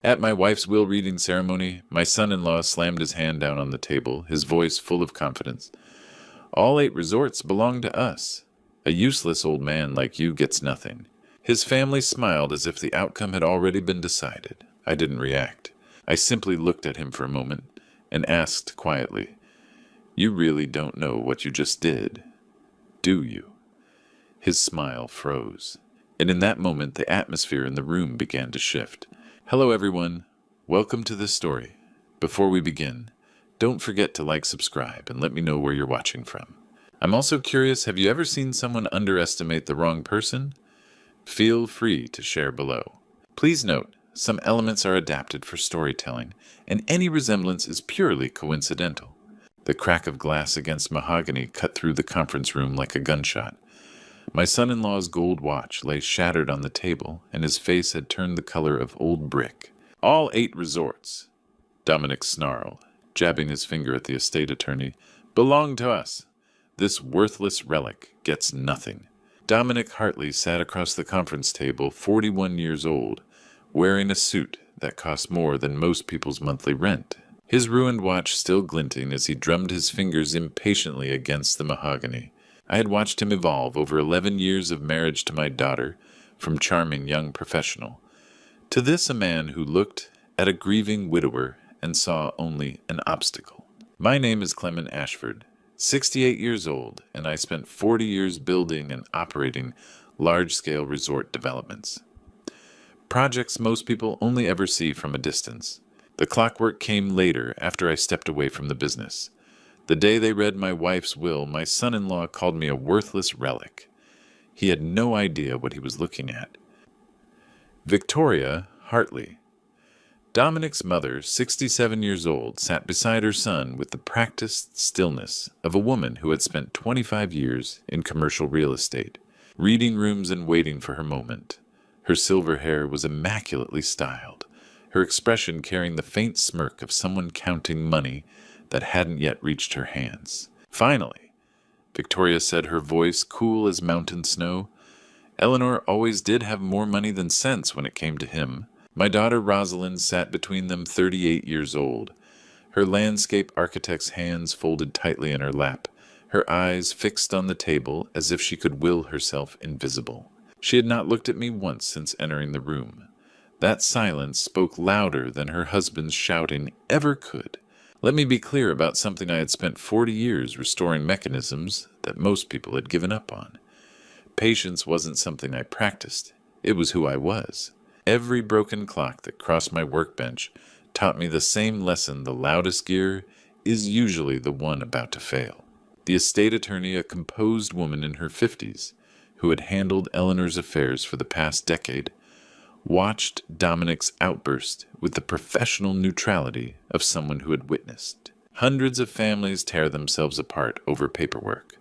At my wife's will reading ceremony, my son-in-law slammed his hand down on the table, his voice full of confidence. All 8 resorts belong to us. A useless old man like you gets nothing. His family smiled as if the outcome had already been decided. I didn't react. I simply looked at him for a moment and asked quietly, "You really don't know what you just did, do you?" His smile froze, and in that moment the atmosphere in the room began to shift. Hello everyone, welcome to this story. Before we begin, don't forget to like, subscribe, and let me know where you're watching from. I'm also curious, have you ever seen someone underestimate the wrong person? Feel free to share below. Please note, some elements are adapted for storytelling, and any resemblance is purely coincidental. The crack of glass against mahogany cut through the conference room like a gunshot. My son-in-law's gold watch lay shattered on the table, and his face had turned the color of old brick. All 8 resorts, Dominic snarled, jabbing his finger at the estate attorney, belong to us. This worthless relic gets nothing. Dominic Hartley sat across the conference table, 41 years old, wearing a suit that cost more than most people's monthly rent. His ruined watch still glinting as he drummed his fingers impatiently against the mahogany. I had watched him evolve over 11 years of marriage to my daughter, from charming young professional, to this a man who looked at a grieving widower and saw only an obstacle. My name is Clement Ashford, 68 years old, and I spent 40 years building and operating large-scale resort developments. Projects most people only ever see from a distance. The clockwork came later after I stepped away from the business. The day they read my wife's will, my son-in-law called me a worthless relic. He had no idea what he was looking at. Victoria Hartley. Dominic's mother, 67 years old, sat beside her son with the practiced stillness of a woman who had spent 25 years in commercial real estate, reading rooms and waiting for her moment. Her silver hair was immaculately styled, her expression carrying the faint smirk of someone counting money that hadn't yet reached her hands. Finally, Victoria said, her voice cool as mountain snow, "Eleanor always did have more money than sense when it came to him." My daughter Rosalind sat between them, 38 years old, her landscape architect's hands folded tightly in her lap, her eyes fixed on the table as if she could will herself invisible. She had not looked at me once since entering the room. That silence spoke louder than her husband's shouting ever could. Let me be clear about something I had spent 40 years restoring mechanisms that most people had given up on. Patience wasn't something I practiced. It was who I was. Every broken clock that crossed my workbench taught me the same lesson: the loudest gear is usually the one about to fail. The estate attorney, a composed woman in her 50s, who had handled Eleanor's affairs for the past decade, watched Dominic's outburst with the professional neutrality of someone who had witnessed hundreds of families tear themselves apart over paperwork.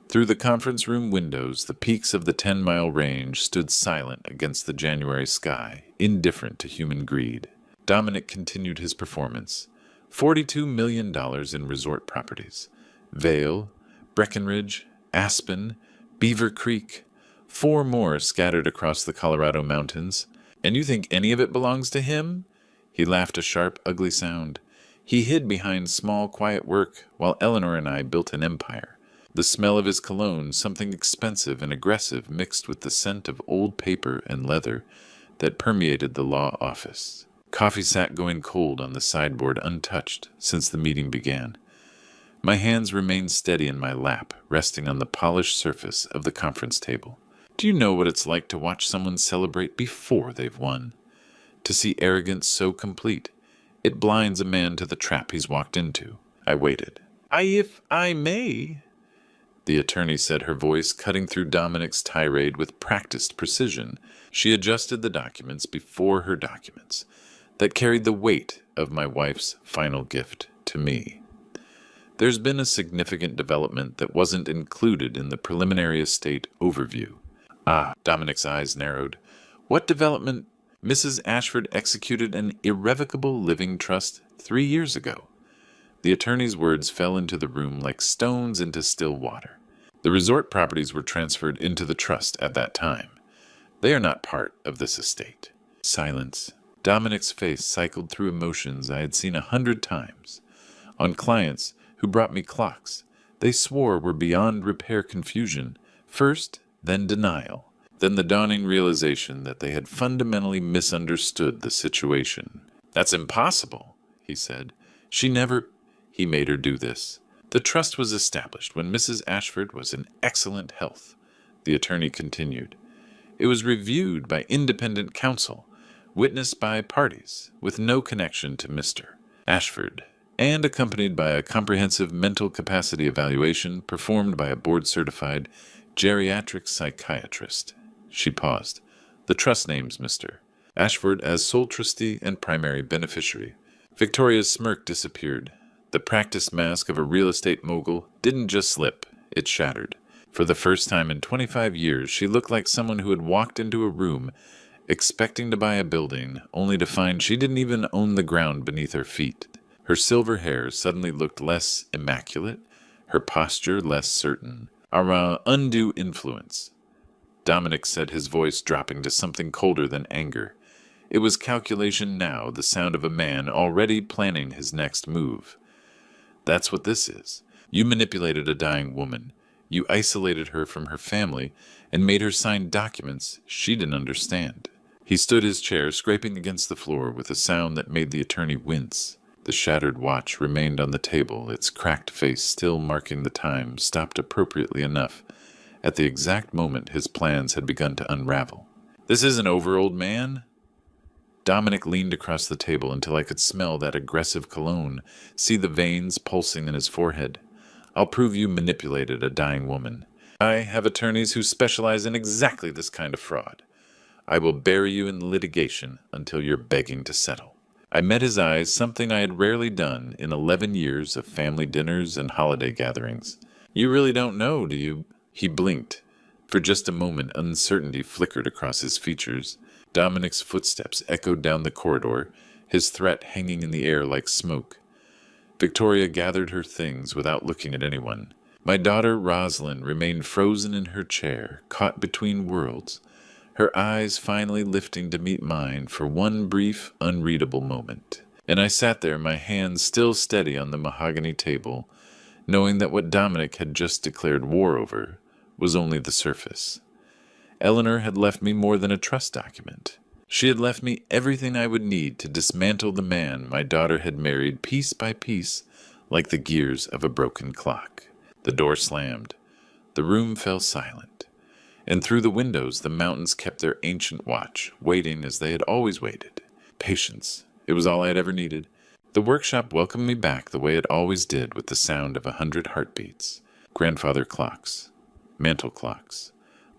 Through the conference room windows, the peaks of the 10-mile range stood silent against the January sky, indifferent to human greed. Dominic continued his performance. $42 million in resort properties. Vail, Breckenridge, Aspen, Beaver Creek, 4 more scattered across the Colorado mountains. And you think any of it belongs to him? He laughed a sharp, ugly sound. He hid behind small, quiet work while Eleanor and I built an empire. The smell of his cologne, something expensive and aggressive, mixed with the scent of old paper and leather that permeated the law office. Coffee sat going cold on the sideboard, untouched since the meeting began. My hands remained steady in my lap, resting on the polished surface of the conference table. Do you know what it's like to watch someone celebrate before they've won? To see arrogance so complete, it blinds a man to the trap he's walked into. I waited. If I may," the attorney said, her voice cutting through Dominic's tirade with practiced precision. She adjusted the documents before her documents that carried the weight of my wife's final gift to me. There's been a significant development that wasn't included in the preliminary estate overview. Ah, Dominic's eyes narrowed. What development? Mrs. Ashford executed an irrevocable living trust 3 years ago. The attorney's words fell into the room like stones into still water. The resort properties were transferred into the trust at that time. They are not part of this estate. Silence. Dominic's face cycled through emotions I had seen 100 times. On clients who brought me clocks they swore were beyond repair confusion, first, then denial, then the dawning realization that they had fundamentally misunderstood the situation. "That's impossible," he said. "She never—" He made her do this. "The trust was established when Mrs. Ashford was in excellent health," the attorney continued. "It was reviewed by independent counsel, witnessed by parties with no connection to Mr. Ashford, and accompanied by a comprehensive mental capacity evaluation performed by a board-certified geriatric psychiatrist." She paused. "The trust names Mr. Ashford as sole trustee and primary beneficiary." Victoria's smirk disappeared. The practiced mask of a real estate mogul didn't just slip, it shattered. For the first time in 25 years, she looked like someone who had walked into a room expecting to buy a building, only to find she didn't even own the ground beneath her feet. Her silver hair suddenly looked less immaculate, her posture less certain. "Our undue influence," Dominic said, his voice dropping to something colder than anger. It was calculation now, the sound of a man already planning his next move. "That's what this is. You manipulated a dying woman. You isolated her from her family and made her sign documents she didn't understand." He stood his chair, scraping against the floor with a sound that made the attorney wince. The shattered watch remained on the table, its cracked face still marking the time, stopped appropriately enough at the exact moment his plans had begun to unravel. "This isn't over, old man." Dominic leaned across the table until I could smell that aggressive cologne, see the veins pulsing in his forehead. "I'll prove you manipulated a dying woman. I have attorneys who specialize in exactly this kind of fraud. I will bury you in litigation until you're begging to settle." I met his eyes, something I had rarely done in 11 years of family dinners and holiday gatherings. "You really don't know, do you?" He blinked. For just a moment, uncertainty flickered across his features. Dominic's footsteps echoed down the corridor, his threat hanging in the air like smoke. Victoria gathered her things without looking at anyone. My daughter Rosalind remained frozen in her chair, caught between worlds, her eyes finally lifting to meet mine for one brief, unreadable moment. And I sat there, my hands still steady on the mahogany table, knowing that what Dominic had just declared war over was only the surface. Eleanor had left me more than a trust document. She had left me everything I would need to dismantle the man my daughter had married piece by piece, like the gears of a broken clock. The door slammed. The room fell silent. And through the windows the mountains kept their ancient watch, waiting as they had always waited. Patience. It was all I had ever needed. The workshop welcomed me back the way it always did, with the sound of 100 heartbeats. Grandfather clocks. Mantel clocks.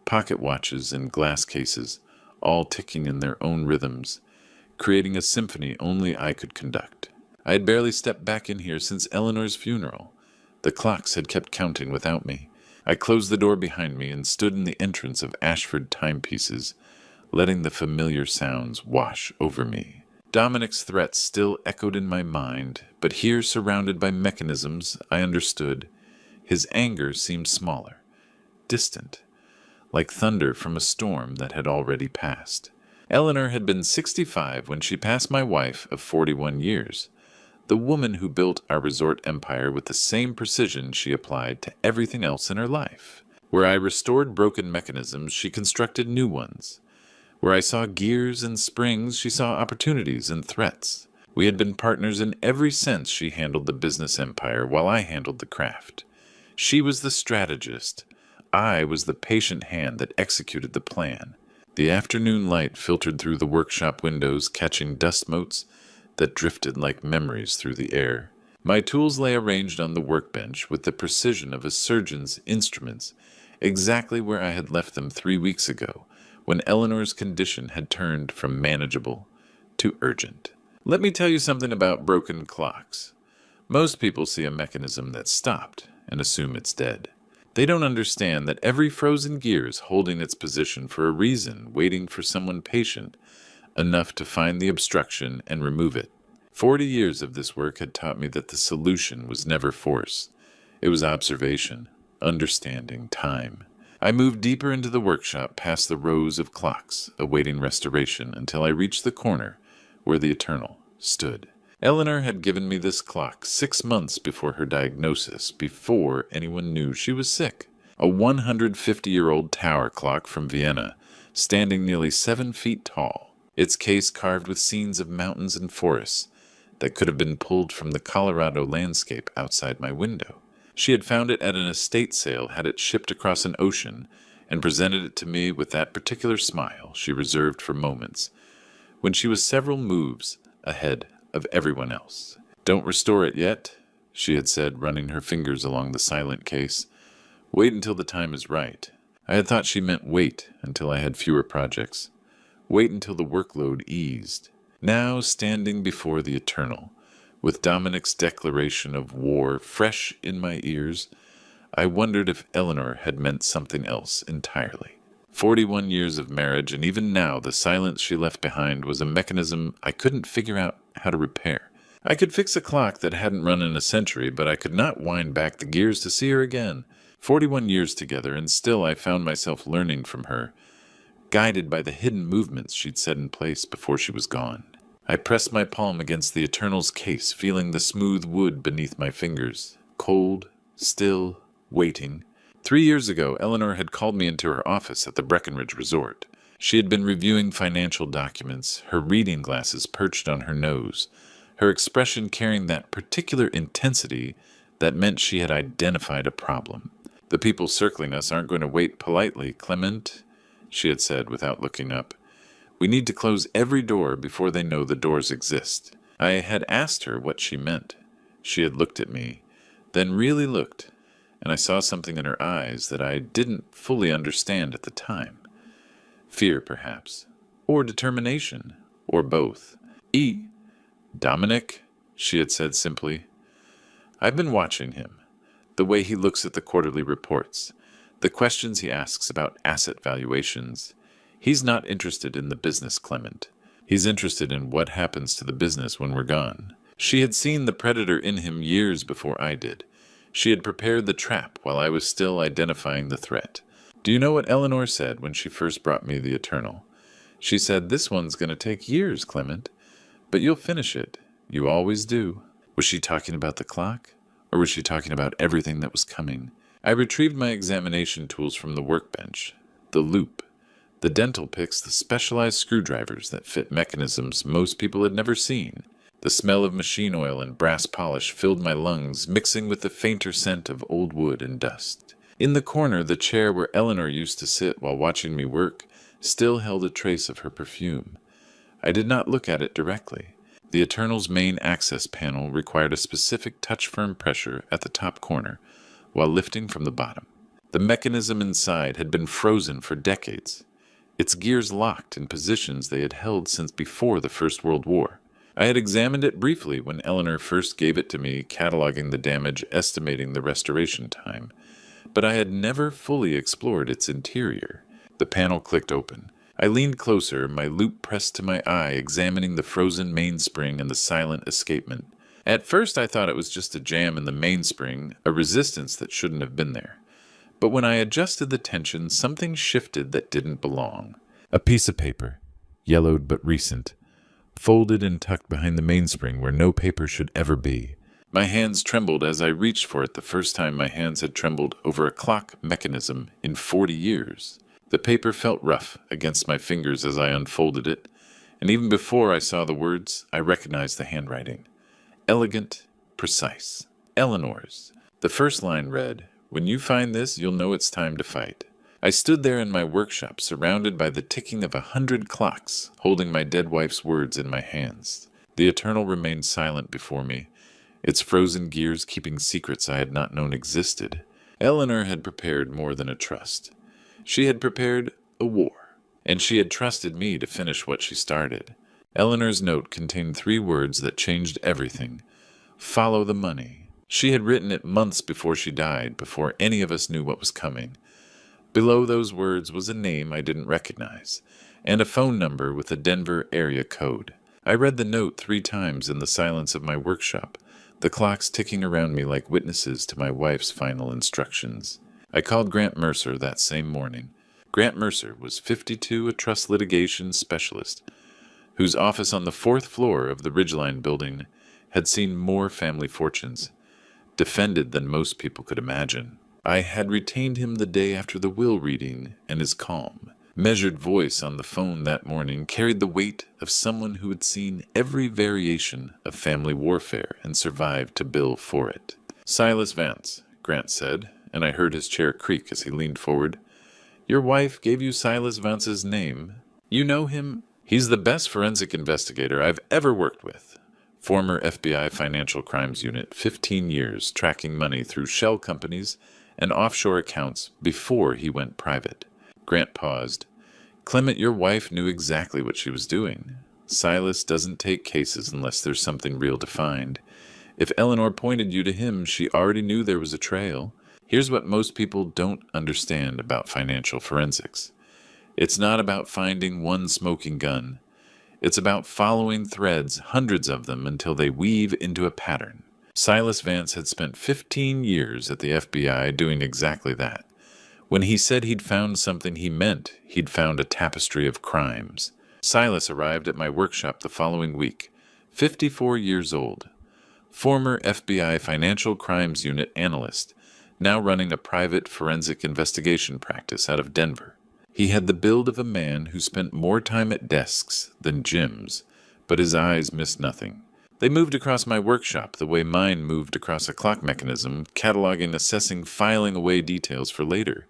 Pocket watches in glass cases, all ticking in their own rhythms, creating a symphony only I could conduct. I had barely stepped back in here since Eleanor's funeral. The clocks had kept counting without me. I closed the door behind me and stood in the entrance of Ashford timepieces, letting the familiar sounds wash over me. Dominic's threats still echoed in my mind, but here, surrounded by mechanisms I understood, his anger seemed smaller, distant, like thunder from a storm that had already passed. Eleanor had been 65 when she passed my wife of 41 years, the woman who built our resort empire with the same precision she applied to everything else in her life. Where I restored broken mechanisms, she constructed new ones. Where I saw gears and springs, she saw opportunities and threats. We had been partners in every sense. She handled the business empire while I handled the craft. She was the strategist. I was the patient hand that executed the plan. The afternoon light filtered through the workshop windows, catching dust motes that drifted like memories through the air. My tools lay arranged on the workbench with the precision of a surgeon's instruments, exactly where I had left them 3 weeks ago, when Eleanor's condition had turned from manageable to urgent. Let me tell you something about broken clocks. Most people see a mechanism that's stopped and assume it's dead. They don't understand that every frozen gear is holding its position for a reason, waiting for someone patient enough to find the obstruction and remove it. 40 years of this work had taught me that the solution was never force. It was observation, understanding, time. I moved deeper into the workshop, past the rows of clocks, awaiting restoration, until I reached the corner where the Eternal stood. Eleanor had given me this clock 6 months before her diagnosis, before anyone knew she was sick. A 150-year-old tower clock from Vienna, standing nearly 7 feet tall, its case carved with scenes of mountains and forests that could have been pulled from the Colorado landscape outside my window. She had found it at an estate sale, had it shipped across an ocean, and presented it to me with that particular smile she reserved for moments when she was several moves ahead of everyone else. "Don't restore it yet," she had said, running her fingers along the silent case. "Wait until the time is right." I had thought she meant wait until I had fewer projects. Wait until the workload eased. Now, standing before the Eternal, with Dominic's declaration of war fresh in my ears, I wondered if Eleanor had meant something else entirely. 41 years of marriage, and even now the silence she left behind was a mechanism I couldn't figure out how to repair. I could fix a clock that hadn't run in a century, but I could not wind back the gears to see her again. 41 years together, and still I found myself learning from her, guided by the hidden movements she'd set in place before she was gone. I pressed my palm against the Eternal's case, feeling the smooth wood beneath my fingers. Cold, still, waiting. 3 years ago, Eleanor had called me into her office at the Breckenridge Resort. She had been reviewing financial documents, her reading glasses perched on her nose, her expression carrying that particular intensity that meant she had identified a problem. "The people circling us aren't going to wait politely, Clement," she had said without looking up. "We need to close every door before they know the doors exist." I had asked her what she meant. She had looked at me, then really looked, and I saw something in her eyes that I didn't fully understand at the time. Fear, perhaps, or determination, or both. "Dominic," she had said simply. "I've been watching him, the way he looks at the quarterly reports, the questions he asks about asset valuations. He's not interested in the business, Clement. He's interested in what happens to the business when we're gone." She had seen the predator in him years before I did. She had prepared the trap while I was still identifying the threat. Do you know what Eleanor said when she first brought me the Eternal? She said, "This one's going to take years, Clement, but you'll finish it. You always do." Was she talking about the clock? Or was she talking about everything that was coming? I retrieved my examination tools from the workbench. The loop, the dental picks, the specialized screwdrivers that fit mechanisms most people had never seen. The smell of machine oil and brass polish filled my lungs, mixing with the fainter scent of old wood and dust. In the corner, the chair where Eleanor used to sit while watching me work still held a trace of her perfume. I did not look at it directly. The Eternal's main access panel required a specific touch-firm pressure at the top corner while lifting from the bottom. The mechanism inside had been frozen for decades, its gears locked in positions they had held since before the First World War. I had examined it briefly when Eleanor first gave it to me, cataloging the damage, estimating the restoration time, but I had never fully explored its interior. The panel clicked open. I leaned closer, my loop pressed to my eye, examining the frozen mainspring and the silent escapement. At first I thought it was just a jam in the mainspring, a resistance that shouldn't have been there. But when I adjusted the tension, something shifted that didn't belong. A piece of paper, yellowed but recent, folded and tucked behind the mainspring where no paper should ever be. My hands trembled as I reached for it, the first time my hands had trembled over a clock mechanism in 40 years. The paper felt rough against my fingers as I unfolded it, and even before I saw the words, I recognized the handwriting. Elegant, precise. Eleanor's. The first line read, "When you find this, you'll know it's time to fight." I stood there in my workshop, surrounded by the ticking of 100 clocks, holding my dead wife's words in my hands. The Eternal remained silent before me, its frozen gears keeping secrets I had not known existed. Eleanor had prepared more than a trust. She had prepared a war, and she had trusted me to finish what she started. Eleanor's note contained 3 words that changed everything. Follow the money. She had written it months before she died, before any of us knew what was coming. Below those words was a name I didn't recognize, and a phone number with a Denver area code. I read the note 3 times in the silence of my workshop, the clocks ticking around me like witnesses to my wife's final instructions. I called Grant Mercer that same morning. Grant Mercer was 52, a trust litigation specialist, whose office on the fourth floor of the Ridgeline building had seen more family fortunes, defended than most people could imagine. I had retained him the day after the will reading, and his calm, measured voice on the phone that morning carried the weight of someone who had seen every variation of family warfare and survived to bill for it. "Silas Vance," Grant said, and I heard his chair creak as he leaned forward. "Your wife gave you Silas Vance's name. You know him? He's the best forensic investigator I've ever worked with. Former FBI Financial Crimes Unit, 15 years tracking money through shell companies and offshore accounts before he went private." Grant paused. "Clement, your wife knew exactly what she was doing. Silas doesn't take cases unless there's something real to find. If Eleanor pointed you to him, she already knew there was a trail. Here's what most people don't understand about financial forensics. It's not about finding one smoking gun. It's about following threads, hundreds of them, until they weave into a pattern. Silas Vance had spent 15 years at the FBI doing exactly that. When he said he'd found something, he meant he'd found a tapestry of crimes. Silas arrived at my workshop the following week, 54 years old. Former FBI Financial Crimes Unit analyst, now running a private forensic investigation practice out of Denver. He had the build of a man who spent more time at desks than gyms, but his eyes missed nothing. They moved across my workshop the way mine moved across a clock mechanism, cataloging, assessing, filing away details for later.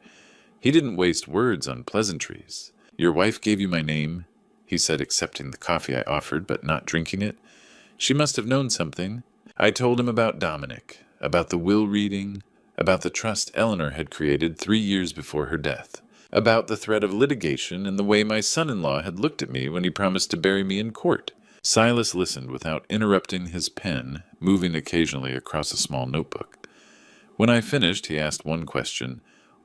He didn't waste words on pleasantries. "Your wife gave you my name," he said, accepting the coffee I offered but not drinking it. "She must have known something." I told him about Dominic, about the will reading, about the trust Eleanor had created 3 years before her death, about the threat of litigation and the way my son-in-law had looked at me when he promised to bury me in court. Silas listened without interrupting his pen, moving occasionally across a small notebook. When I finished, he asked one question.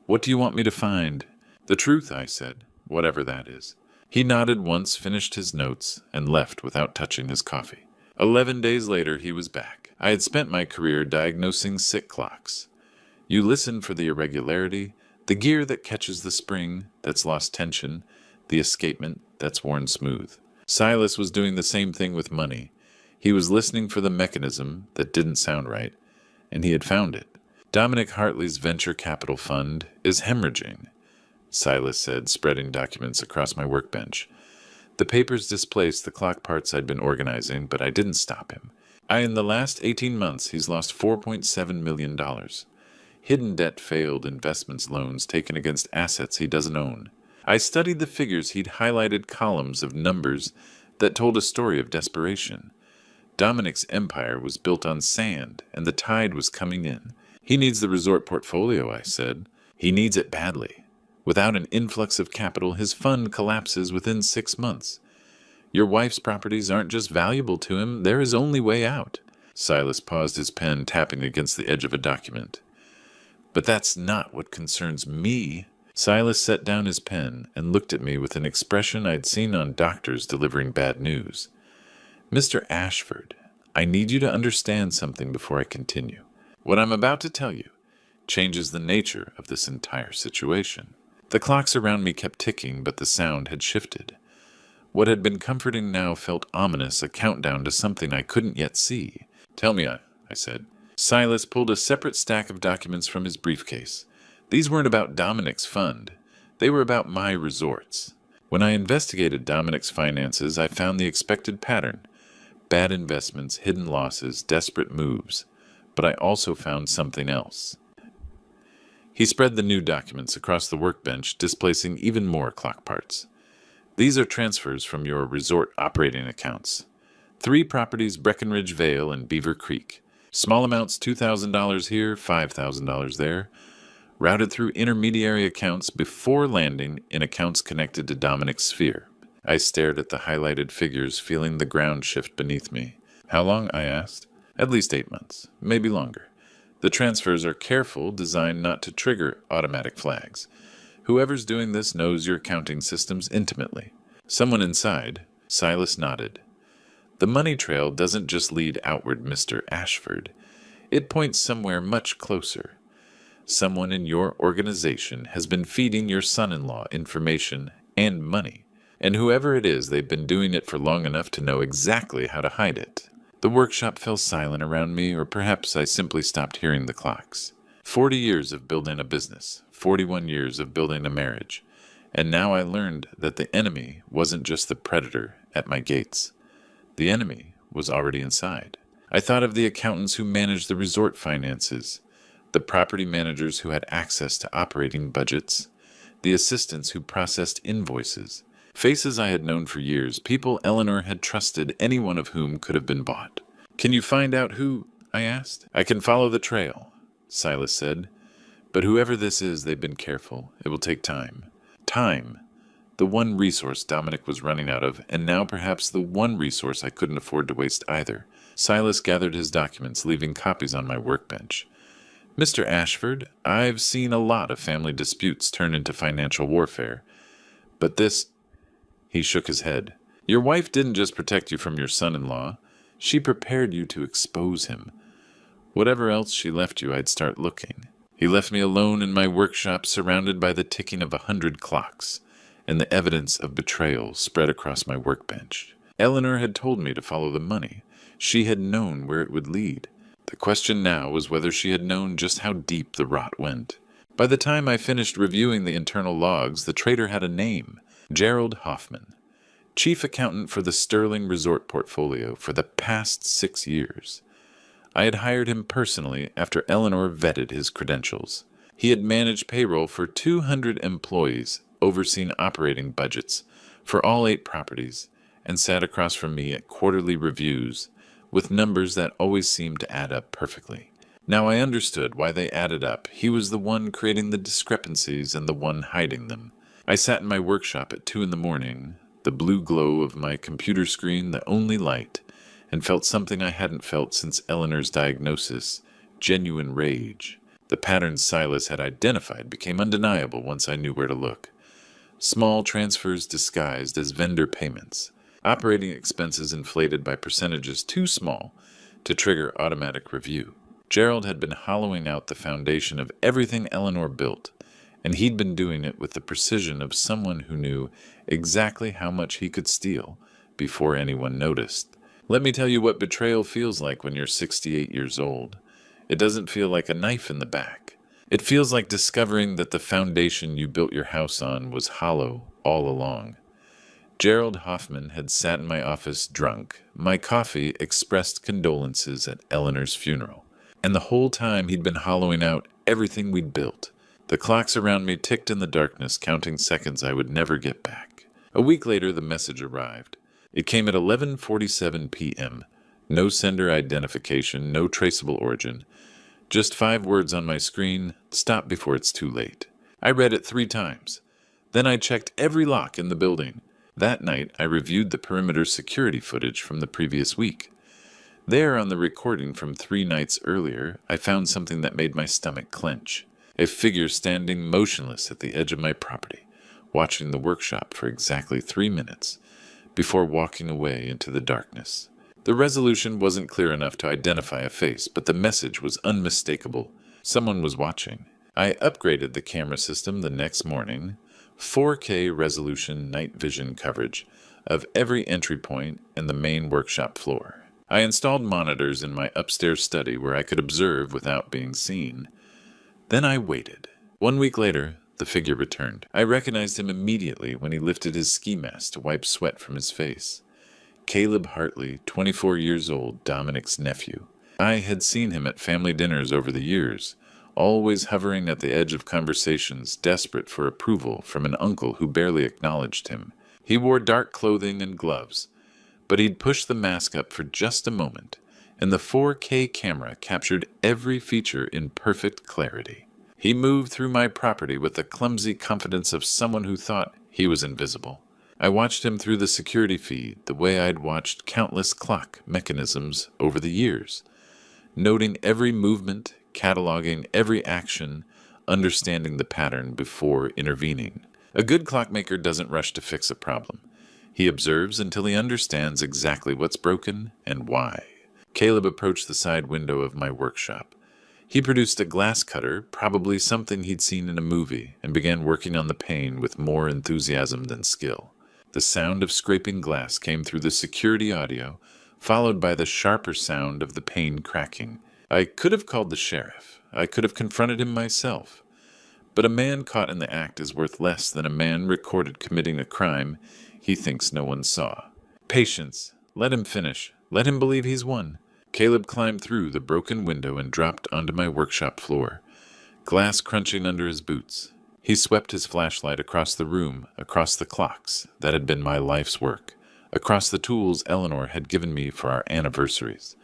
"What do you want me to find?" "The truth," I said, "whatever that is." He nodded once, finished his notes, and left without touching his coffee. 11 days later, he was back. I had spent my career diagnosing sick clocks. You listen for the irregularity, the gear that catches the spring that's lost tension, the escapement that's worn smooth. Silas was doing the same thing with money. He was listening for the mechanism that didn't sound right, and he had found it. "Dominic Hartley's venture capital fund is hemorrhaging," Silas said, spreading documents across my workbench. The papers displaced the clock parts I'd been organizing, but I didn't stop him. In the last 18 months, he's lost $4.7 million. Hidden debt, failed investments, loans taken against assets he doesn't own. I studied the figures. He'd highlighted columns of numbers that told a story of desperation. Dominic's empire was built on sand, and the tide was coming in. "He needs the resort portfolio," I said. "He needs it badly. Without an influx of capital, his fund collapses within 6 months. Your wife's properties aren't just valuable to him, they're his only way out." Silas paused, his pen tapping against the edge of a document. "But that's not what concerns me." Silas set down his pen and looked at me with an expression I'd seen on doctors delivering bad news. "Mr. Ashford, I need you to understand something before I continue. What I'm about to tell you changes the nature of this entire situation." The clocks around me kept ticking, but the sound had shifted. What had been comforting now felt ominous, a countdown to something I couldn't yet see. "Tell me," I said. Silas pulled a separate stack of documents from his briefcase. These weren't about Dominic's fund. They were about my resorts. When I investigated Dominic's finances, I found the expected pattern. Bad investments, hidden losses, desperate moves. But I also found something else. He spread the new documents across the workbench, displacing even more clock parts. "These are transfers from your resort operating accounts. 3 properties, Breckenridge Vale and Beaver Creek. Small amounts, $2,000 here, $5,000 there. Routed through intermediary accounts before landing in accounts connected to Dominic's sphere." I stared at the highlighted figures, feeling the ground shift beneath me. "How long?" I asked. "At least 8 months, maybe longer. The transfers are careful, designed not to trigger automatic flags. Whoever's doing this knows your accounting systems intimately." "Someone inside." Silas nodded. "The money trail doesn't just lead outward, Mr. Ashford. It points somewhere much closer. Someone in your organization has been feeding your son-in-law information and money. And whoever it is, they've been doing it for long enough to know exactly how to hide it. The workshop fell silent around me, or perhaps I simply stopped hearing the clocks. 40 years of building a business, 41 years of building a marriage, and now I learned that the enemy wasn't just the predator at my gates. The enemy was already inside. I thought of the accountants who managed the resort finances, the property managers who had access to operating budgets, the assistants who processed invoices, faces I had known for years, people Eleanor had trusted, any one of whom could have been bought. "Can you find out who?" I asked. "I can follow the trail," Silas said. "But whoever this is, they've been careful. It will take time." Time. The one resource Dominic was running out of, and now perhaps the one resource I couldn't afford to waste either. Silas gathered his documents, leaving copies on my workbench. "Mr. Ashford, I've seen a lot of family disputes turn into financial warfare. But this—" He shook his head. "Your wife didn't just protect you from your son-in-law. She prepared you to expose him. Whatever else she left you, I'd start looking." He left me alone in my workshop, surrounded by the ticking of 100 clocks, and the evidence of betrayal spread across my workbench. Eleanor had told me to follow the money. She had known where it would lead. The question now was whether she had known just how deep the rot went. By the time I finished reviewing the internal logs, the traitor had a name: Gerald Hoffman, chief accountant for the Sterling Resort portfolio for the past 6 years. I had hired him personally after Eleanor vetted his credentials. He had managed payroll for 200 employees, overseen operating budgets for all 8 properties, and sat across from me at quarterly reviews with numbers that always seemed to add up perfectly. Now I understood why they added up. He was the one creating the discrepancies and the one hiding them. I sat in my workshop at 2 a.m, the blue glow of my computer screen the only light, and felt something I hadn't felt since Eleanor's diagnosis: genuine rage. The patterns Silas had identified became undeniable once I knew where to look. Small transfers disguised as vendor payments, operating expenses inflated by percentages too small to trigger automatic review. Gerald had been hollowing out the foundation of everything Eleanor built, and he'd been doing it with the precision of someone who knew exactly how much he could steal before anyone noticed. Let me tell you what betrayal feels like when you're 68 years old. It doesn't feel like a knife in the back. It feels like discovering that the foundation you built your house on was hollow all along. Gerald Hoffman had sat in my office drunk. My coffee expressed condolences at Eleanor's funeral. And the whole time he'd been hollowing out everything we'd built. The clocks around me ticked in the darkness, counting seconds I would never get back. A week later, the message arrived. It came at 11:47 p.m. No sender identification, no traceable origin. Just 5 words on my screen: "Stop before it's too late." I read it 3 times. Then I checked every lock in the building. That night, I reviewed the perimeter security footage from the previous week. There, on the recording from 3 nights earlier, I found something that made my stomach clench. A figure standing motionless at the edge of my property, watching the workshop for exactly 3 minutes, before walking away into the darkness. The resolution wasn't clear enough to identify a face, but the message was unmistakable. Someone was watching. I upgraded the camera system the next morning. 4K resolution night vision coverage of every entry point and the main workshop floor. I installed monitors in my upstairs study where I could observe without being seen. Then I waited. 1 week later, the figure returned. I recognized him immediately when he lifted his ski mask to wipe sweat from his face. Caleb Hartley, 24 years old, Dominic's nephew. I had seen him at family dinners over the years, always hovering at the edge of conversations, desperate for approval from an uncle who barely acknowledged him. He wore dark clothing and gloves, but he'd pushed the mask up for just a moment, and the 4K camera captured every feature in perfect clarity. He moved through my property with the clumsy confidence of someone who thought he was invisible. I watched him through the security feed the way I'd watched countless clock mechanisms over the years, noting every movement, cataloging every action, understanding the pattern before intervening. A good clockmaker doesn't rush to fix a problem. He observes until he understands exactly what's broken and why. Caleb approached the side window of my workshop. He produced a glass cutter, probably something he'd seen in a movie, and began working on the pane with more enthusiasm than skill. The sound of scraping glass came through the security audio, followed by the sharper sound of the pane cracking. I could have called the sheriff. I could have confronted him myself. But a man caught in the act is worth less than a man recorded committing a crime he thinks no one saw. Patience. Let him finish. Let him believe he's won. Caleb climbed through the broken window and dropped onto my workshop floor, glass crunching under his boots. He swept his flashlight across the room, across the clocks that had been my life's work, across the tools Eleanor had given me for our anniversaries,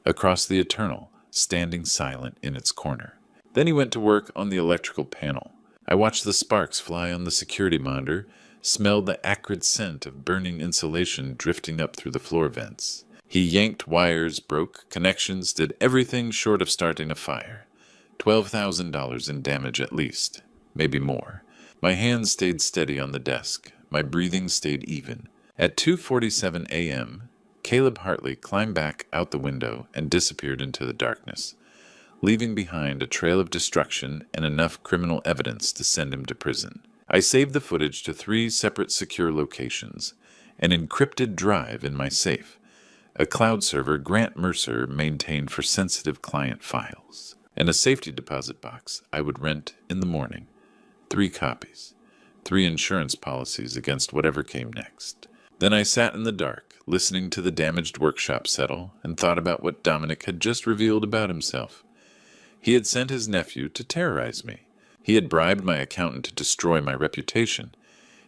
across the eternal, standing silent in its corner. Then he went to work on the electrical panel. I watched the sparks fly on the security monitor, smelled the acrid scent of burning insulation drifting up through the floor vents. He yanked wires, broke connections, did everything short of starting a fire. $12,000 in damage at least, maybe more. My hands stayed steady on the desk. My breathing stayed even. At 2:47 a.m., Caleb Hartley climbed back out the window and disappeared into the darkness, leaving behind a trail of destruction and enough criminal evidence to send him to prison. I saved the footage to 3 separate secure locations, an encrypted drive in my safe, a cloud server Grant Mercer maintained for sensitive client files, and a safety deposit box I would rent in the morning. 3 copies, 3 insurance policies against whatever came next. Then I sat in the dark, listening to the damaged workshop settle, and thought about what Dominic had just revealed about himself. He had sent his nephew to terrorize me. He had bribed my accountant to destroy my reputation.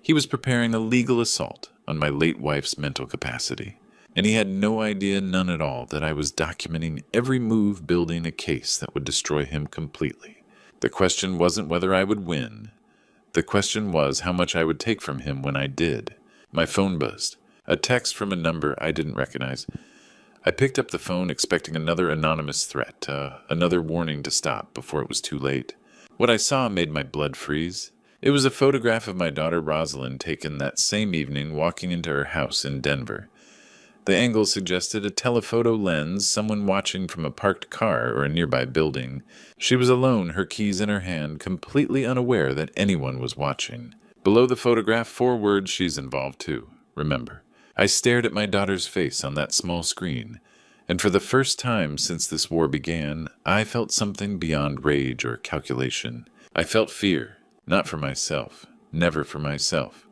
He was preparing a legal assault on my late wife's mental capacity. And he had no idea, none at all, that I was documenting every move building a case that would destroy him completely. The question wasn't whether I would win. The question was how much I would take from him when I did. My phone buzzed. A text from a number I didn't recognize. I picked up the phone expecting another anonymous threat, another warning to stop before it was too late. What I saw made my blood freeze. It was a photograph of my daughter Rosalind taken that same evening walking into her house in Denver. The angle suggested a telephoto lens, someone watching from a parked car or a nearby building. She was alone, her keys in her hand, completely unaware that anyone was watching. Below the photograph, 4 words: she's involved too. Remember. I stared at my daughter's face on that small screen, and for the first time since this war began, I felt something beyond rage or calculation. I felt fear, not for myself, never for myself,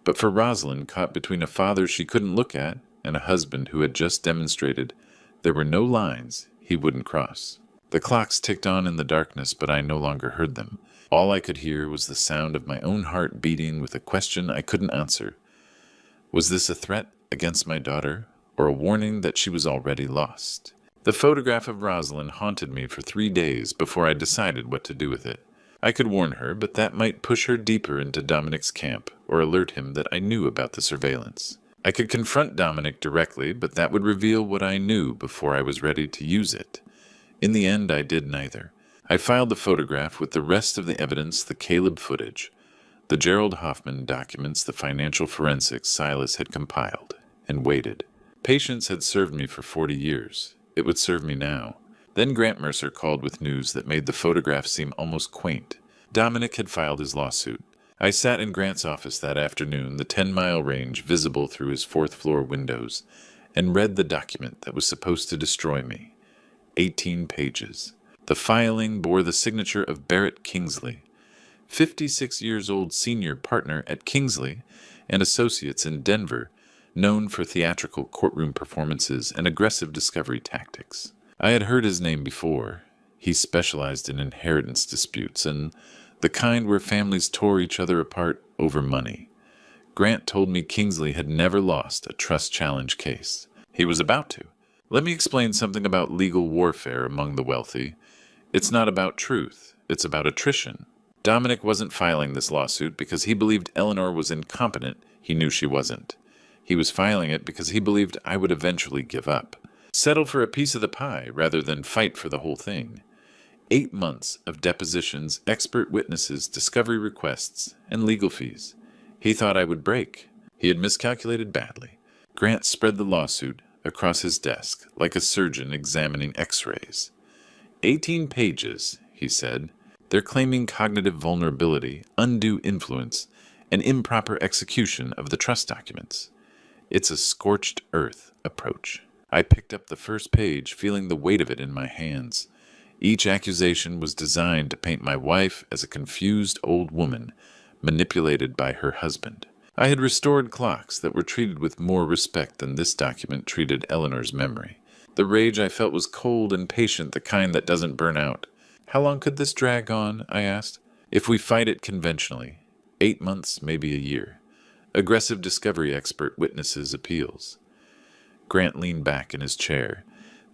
but for Rosalind caught between a father she couldn't look at and a husband who had just demonstrated there were no lines he wouldn't cross. The clocks ticked on in the darkness, but I no longer heard them. All I could hear was the sound of my own heart beating with a question I couldn't answer. Was this a threat against my daughter, or a warning that she was already lost? The photograph of Rosalind haunted me for 3 days before I decided what to do with it. I could warn her, but that might push her deeper into Dominic's camp, or alert him that I knew about the surveillance. I could confront Dominic directly, but that would reveal what I knew before I was ready to use it. In the end, I did neither. I filed the photograph with the rest of the evidence, the Caleb footage, the Gerald Hoffman documents, the financial forensics Silas had compiled, and waited. Patience had served me for 40 years. It would serve me now. Then Grant Mercer called with news that made the photograph seem almost quaint. Dominic had filed his lawsuit. I sat in Grant's office that afternoon, the 10-mile range visible through his 4th-floor windows, and read the document that was supposed to destroy me. 18 pages. The filing bore the signature of Barrett Kingsley, 56-years-old senior partner at Kingsley and Associates in Denver, known for theatrical courtroom performances and aggressive discovery tactics. I had heard his name before. He specialized in inheritance disputes, and the kind where families tore each other apart over money. Grant told me Kingsley had never lost a trust challenge case. He was about to. Let me explain something about legal warfare among the wealthy. It's not about truth. It's about attrition. Dominic wasn't filing this lawsuit because he believed Eleanor was incompetent. He knew she wasn't. He was filing it because he believed I would eventually give up. Settle for a piece of the pie rather than fight for the whole thing. 8 months of depositions, expert witnesses, discovery requests, and legal fees. He thought I would break. He had miscalculated badly. Grant spread the lawsuit across his desk like a surgeon examining x-rays. 18 pages, he said. They're claiming cognitive vulnerability, undue influence, an improper execution of the trust documents. It's a scorched earth approach. I picked up the first page, feeling the weight of it in my hands. Each accusation was designed to paint my wife as a confused old woman, manipulated by her husband. I had restored clocks that were treated with more respect than this document treated Eleanor's memory. The rage I felt was cold and patient, the kind that doesn't burn out. How long could this drag on? I asked. If we fight it conventionally, 8 months, maybe a year. Aggressive discovery expert witnesses appeals. Grant leaned back in his chair.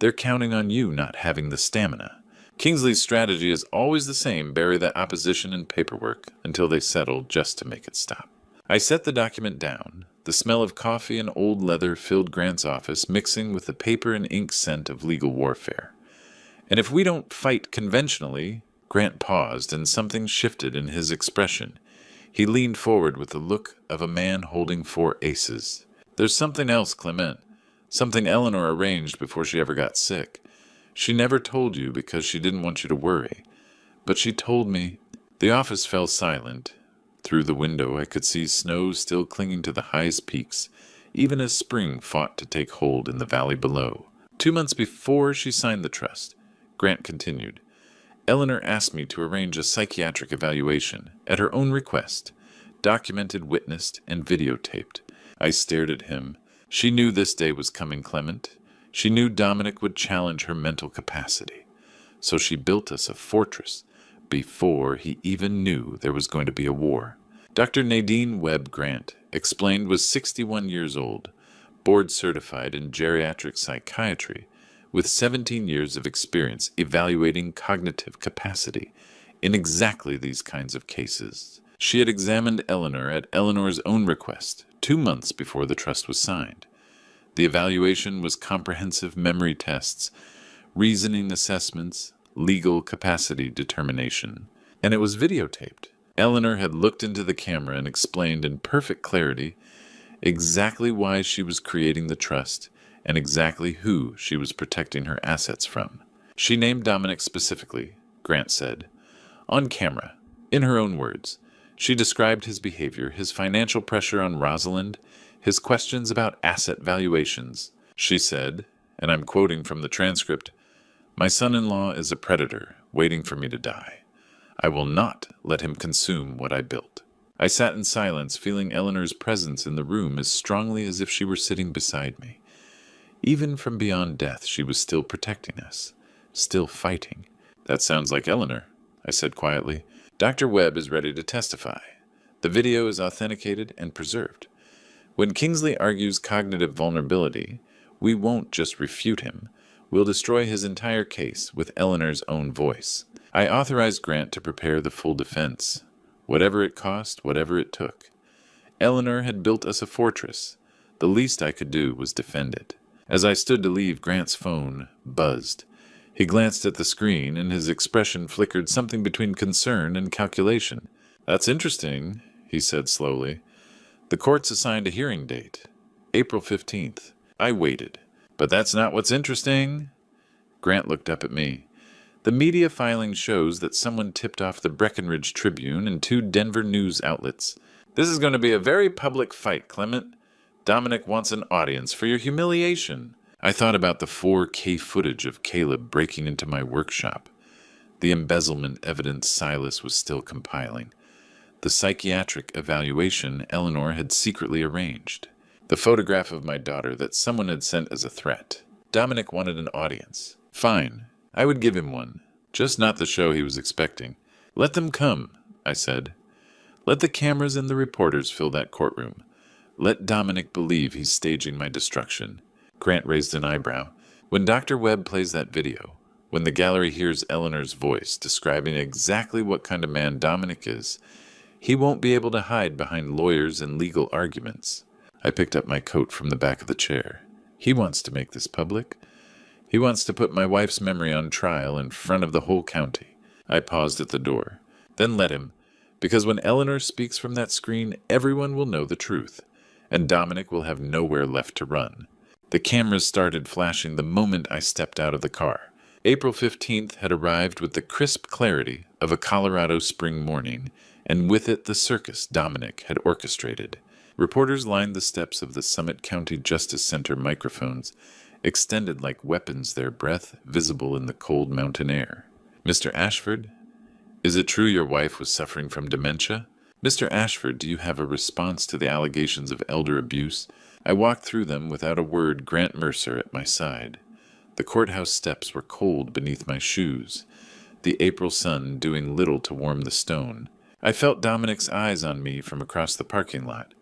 They're counting on you not having the stamina. Kingsley's strategy is always the same: bury that opposition in paperwork until they settle, just to make it stop. I set the document down. The smell of coffee and old leather filled Grant's office, mixing with the paper and ink scent of legal warfare. And if we don't fight conventionally— Grant paused, and something shifted in his expression. He leaned forward with the look of a man holding 4 aces. There's something else, Clement. Something Eleanor arranged before she ever got sick. She never told you because she didn't want you to worry. But she told me. The office fell silent. Through the window I could see snow still clinging to the highest peaks, even as spring fought to take hold in the valley below. 2 months before she signed the trust, Grant continued, Eleanor asked me to arrange a psychiatric evaluation at her own request, documented, witnessed, and videotaped. I stared at him. She knew this day was coming, Clement. She knew Dominic would challenge her mental capacity. So she built us a fortress before he even knew there was going to be a war. Dr. Nadine Webb Grant, explained, was 61 years old, board certified in geriatric psychiatry, with 17 years of experience evaluating cognitive capacity in exactly these kinds of cases. She had examined Eleanor at Eleanor's own request 2 months before the trust was signed. The evaluation was comprehensive memory tests, reasoning assessments, legal capacity determination, and it was videotaped. Eleanor had looked into the camera and explained in perfect clarity exactly why she was creating the trust and exactly who she was protecting her assets from. She named Dominic specifically, Grant said. On camera, in her own words, she described his behavior, his financial pressure on Rosalind, his questions about asset valuations. She said, and I'm quoting from the transcript, "My son-in-law is a predator, waiting for me to die. I will not let him consume what I built." I sat in silence, feeling Eleanor's presence in the room as strongly as if she were sitting beside me. Even from beyond death, she was still protecting us, still fighting. That sounds like Eleanor, I said quietly. Dr. Webb is ready to testify. The video is authenticated and preserved. When Kingsley argues cognitive vulnerability, we won't just refute him. We'll destroy his entire case with Eleanor's own voice. I authorized Grant to prepare the full defense, whatever it cost, whatever it took. Eleanor had built us a fortress. The least I could do was defend it. As I stood to leave, Grant's phone buzzed. He glanced at the screen, and his expression flickered something between concern and calculation. "That's interesting," he said slowly. "The court's assigned a hearing date, April 15th. I waited. But that's not what's interesting." Grant looked up at me. "The media filing shows that someone tipped off the Breckenridge Tribune and 2 Denver news outlets. This is going to be a very public fight, Clement. Dominic wants an audience for your humiliation." I thought about the 4K footage of Caleb breaking into my workshop, the embezzlement evidence Silas was still compiling, the psychiatric evaluation Eleanor had secretly arranged, the photograph of my daughter that someone had sent as a threat. Dominic wanted an audience. Fine, I would give him one, just not the show he was expecting. "Let them come," I said. "Let the cameras and the reporters fill that courtroom. Let Dominic believe he's staging my destruction." Grant raised an eyebrow. "When Dr. Webb plays that video, when the gallery hears Eleanor's voice describing exactly what kind of man Dominic is, he won't be able to hide behind lawyers and legal arguments." I picked up my coat from the back of the chair. "He wants to make this public. He wants to put my wife's memory on trial in front of the whole county." I paused at the door. "Then let him, because when Eleanor speaks from that screen, everyone will know the truth, and Dominic will have nowhere left to run." The cameras started flashing the moment I stepped out of the car. April 15th had arrived with the crisp clarity of a Colorado spring morning, and with it the circus Dominic had orchestrated. Reporters lined the steps of the Summit County Justice Center microphones, extended like weapons, their breath visible in the cold mountain air. "Mr. Ashford, is it true your wife was suffering from dementia? Mr. Ashford, do you have a response to the allegations of elder abuse?" I walked through them without a word, Grant Mercer at my side. The courthouse steps were cold beneath my shoes, the April sun doing little to warm the stone. I felt Dominic's eyes on me from across the parking lot.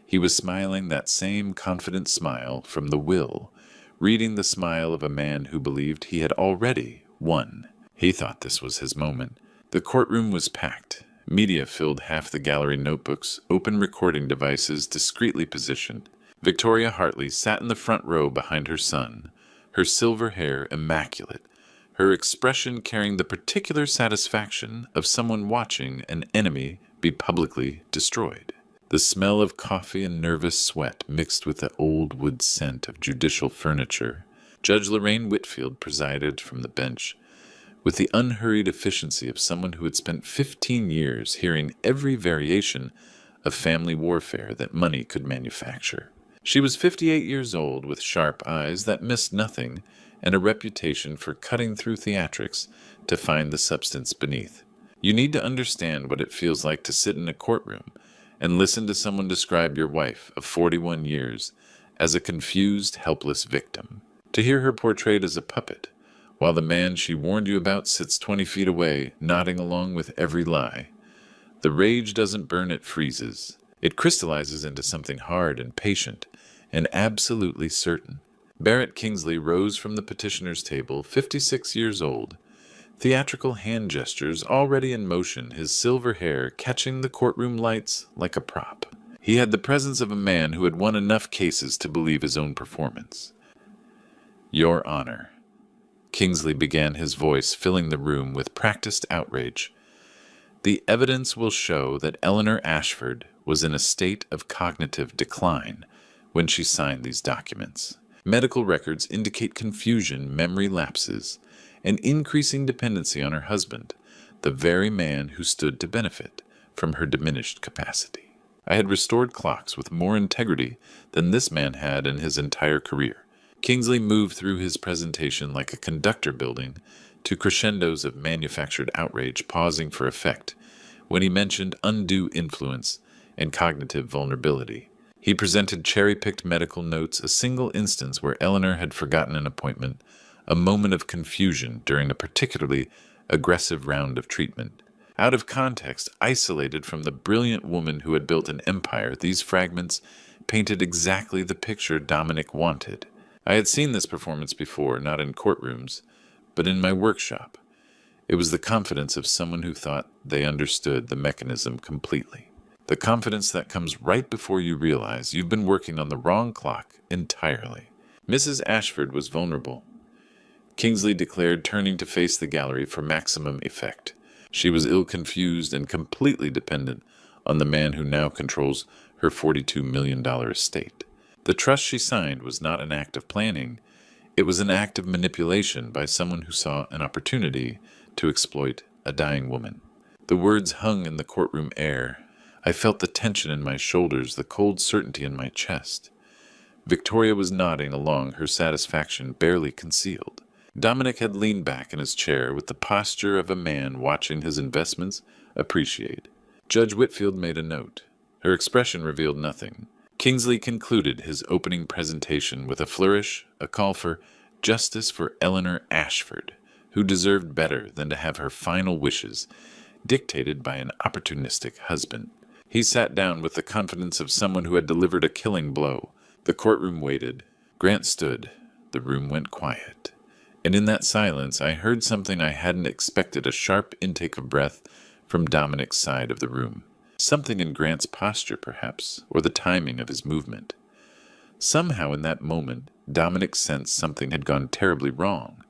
He was smiling that same confident smile from the will, reading the smile of a man who believed he had already won. He thought this was his moment. The courtroom was packed. Media filled half the gallery, notebooks, open recording devices discreetly positioned. Victoria Hartley sat in the front row behind her son, her silver hair immaculate, her expression carrying the particular satisfaction of someone watching an enemy be publicly destroyed. The smell of coffee and nervous sweat mixed with the old wood scent of judicial furniture. Judge Lorraine Whitfield presided from the bench, with the unhurried efficiency of someone who had spent 15 years hearing every variation of family warfare that money could manufacture. She was 58 years old, with sharp eyes that missed nothing, and a reputation for cutting through theatrics to find the substance beneath. You need to understand what it feels like to sit in a courtroom and listen to someone describe your wife of 41 years as a confused, helpless victim. To hear her portrayed as a puppet, while the man she warned you about sits 20 feet away, nodding along with every lie. The rage doesn't burn, it freezes. It crystallizes into something hard and patient and absolutely certain. Barrett Kingsley rose from the petitioner's table, 56 years old, theatrical hand gestures already in motion, his silver hair catching the courtroom lights like a prop. He had the presence of a man who had won enough cases to believe his own performance. "Your Honor," Kingsley began, his voice filling the room with practiced outrage, "the evidence will show that Eleanor Ashford was in a state of cognitive decline when she signed these documents. Medical records indicate confusion, memory lapses, and increasing dependency on her husband, the very man who stood to benefit from her diminished capacity. I had restored clocks with more integrity than this man had in his entire career." Kingsley moved through his presentation like a conductor building to crescendos of manufactured outrage, pausing for effect when he mentioned undue influence and cognitive vulnerability. He presented cherry-picked medical notes, a single instance where Eleanor had forgotten an appointment, a moment of confusion during a particularly aggressive round of treatment. Out of context, isolated from the brilliant woman who had built an empire, these fragments painted exactly the picture Dominic wanted. I had seen this performance before, not in courtrooms, but in my workshop. It was the confidence of someone who thought they understood the mechanism completely. The confidence that comes right before you realize you've been working on the wrong clock entirely. Mrs. Ashford was vulnerable, Kingsley declared, turning to face the gallery for maximum effect. She was ill-confused and completely dependent on the man who now controls her $42 million estate. The trust she signed was not an act of planning. It was an act of manipulation by someone who saw an opportunity to exploit a dying woman. The words hung in the courtroom air. I felt the tension in my shoulders, the cold certainty in my chest. Victoria was nodding along, her satisfaction barely concealed. Dominic had leaned back in his chair with the posture of a man watching his investments appreciate. Judge Whitfield made a note. Her expression revealed nothing. Kingsley concluded his opening presentation with a flourish, a call for justice for Eleanor Ashford, who deserved better than to have her final wishes dictated by an opportunistic husband. He sat down with the confidence of someone who had delivered a killing blow. The courtroom waited. Grant stood. The room went quiet. And in that silence, I heard something I hadn't expected, a sharp intake of breath from Dominic's side of the room. Something in Grant's posture, perhaps, or the timing of his movement. Somehow in that moment, Dominic sensed something had gone terribly wrong.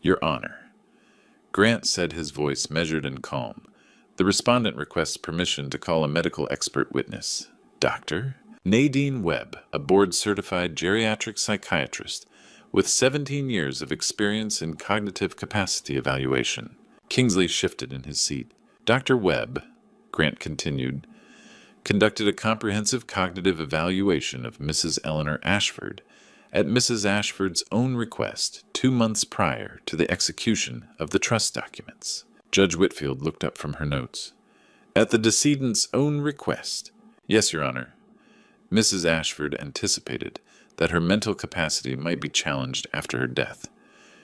"Your Honor," Grant said, his voice measured and calm. "The respondent requests permission to call a medical expert witness. Dr. Nadine Webb, a board-certified geriatric psychiatrist with 17 years of experience in cognitive capacity evaluation." Kingsley shifted in his seat. Dr. Webb, Grant continued, conducted a comprehensive cognitive evaluation of Mrs. Eleanor Ashford at Mrs. Ashford's own request 2 months prior to the execution of the trust documents. Judge Whitfield looked up from her notes. At the decedent's own request. Yes, Your Honor. Mrs. Ashford anticipated that her mental capacity might be challenged after her death.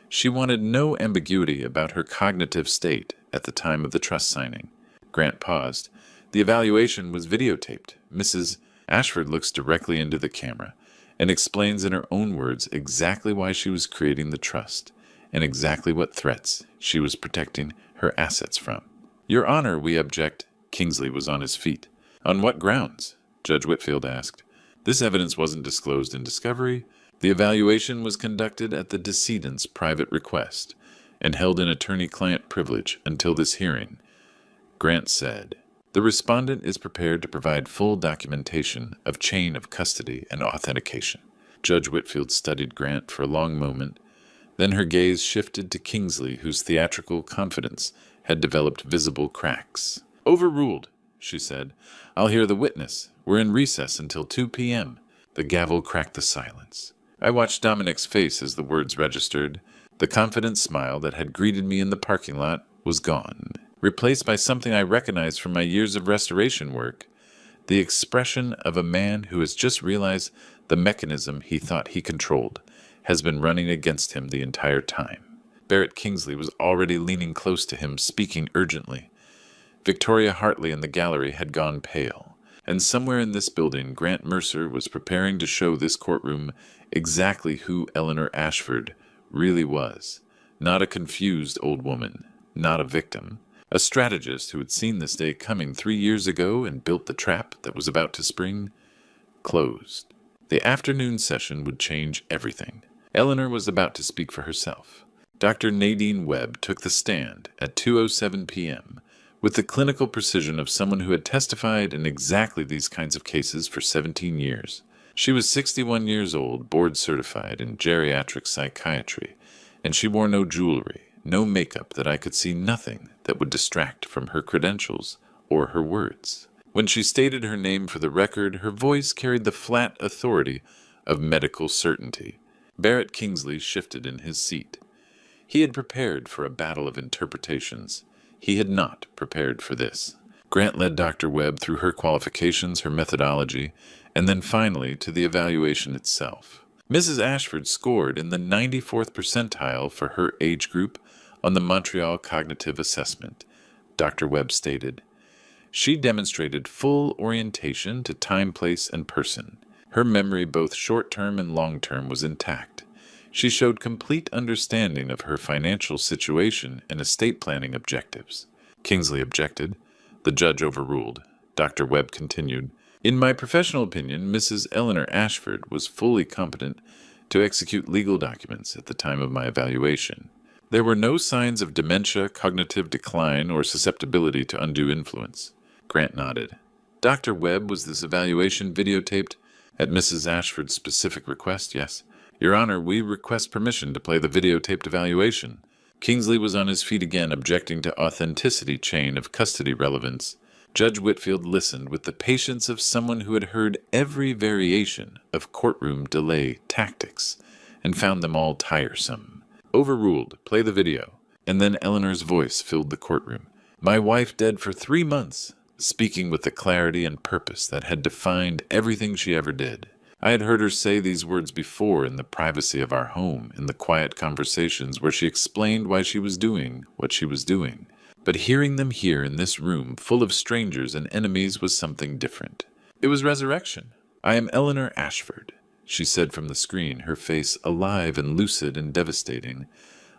She wanted no ambiguity about her cognitive state at the time of the trust signing. Grant paused. The evaluation was videotaped. Mrs. Ashford looks directly into the camera and explains in her own words exactly why she was creating the trust and exactly what threats she was protecting her assets from. Your Honor, we object. Kingsley was on his feet. On what grounds? Judge Whitfield asked. This evidence wasn't disclosed in discovery. The evaluation was conducted at the decedent's private request and held in attorney-client privilege until this hearing. Grant said, the respondent is prepared to provide full documentation of chain of custody and authentication. Judge Whitfield studied Grant for a long moment. Then her gaze shifted to Kingsley, whose theatrical confidence had developed visible cracks. Overruled, she said. I'll hear the witness. We're in recess until 2 p.m. The gavel cracked the silence. I watched Dominic's face as the words registered. The confident smile that had greeted me in the parking lot was gone, replaced by something I recognized from my years of restoration work, the expression of a man who has just realized the mechanism he thought he controlled has been running against him the entire time. Barrett Kingsley was already leaning close to him, speaking urgently. Victoria Hartley in the gallery had gone pale, and somewhere in this building Grant Mercer was preparing to show this courtroom exactly who Eleanor Ashford really was. Not a confused old woman, not a victim, a strategist who had seen this day coming 3 years ago and built the trap that was about to spring closed. The afternoon session would change everything. Eleanor was about to speak for herself. Dr. Nadine Webb took the stand at 2:07 p.m., with the clinical precision of someone who had testified in exactly these kinds of cases for 17 years. She was 61 years old, board-certified in geriatric psychiatry, and she wore no jewelry, no makeup that I could see nothing that would distract from her credentials or her words. When she stated her name for the record, her voice carried the flat authority of medical certainty. Barrett Kingsley shifted in his seat. He had prepared for a battle of interpretations. He had not prepared for this. Grant led Dr. Webb through her qualifications, her methodology, and then finally to the evaluation itself. Mrs. Ashford scored in the 94th percentile for her age group on the Montreal Cognitive Assessment, Dr. Webb stated. She demonstrated full orientation to time, place, and person. Her memory, both short-term and long-term, was intact. She showed complete understanding of her financial situation and estate planning objectives. Kingsley objected. The judge overruled. Dr. Webb continued, in my professional opinion, Mrs. Eleanor Ashford was fully competent to execute legal documents at the time of my evaluation. There were no signs of dementia, cognitive decline, or susceptibility to undue influence. Grant nodded. Dr. Webb, was this evaluation videotaped at Mrs. Ashford's specific request? Yes. Your Honor, we request permission to play the videotaped evaluation. Kingsley was on his feet again, objecting to authenticity chain of custody relevance. Judge Whitfield listened with the patience of someone who had heard every variation of courtroom delay tactics and found them all tiresome. Overruled. Play the video. And then Eleanor's voice filled the courtroom. My wife dead for 3 months, speaking with the clarity and purpose that had defined everything she ever did. I had heard her say these words before in the privacy of our home, in the quiet conversations where she explained why she was doing what she was doing. But hearing them here in this room, full of strangers and enemies, was something different. It was resurrection. I am Eleanor Ashford, she said from the screen, her face alive and lucid and devastating.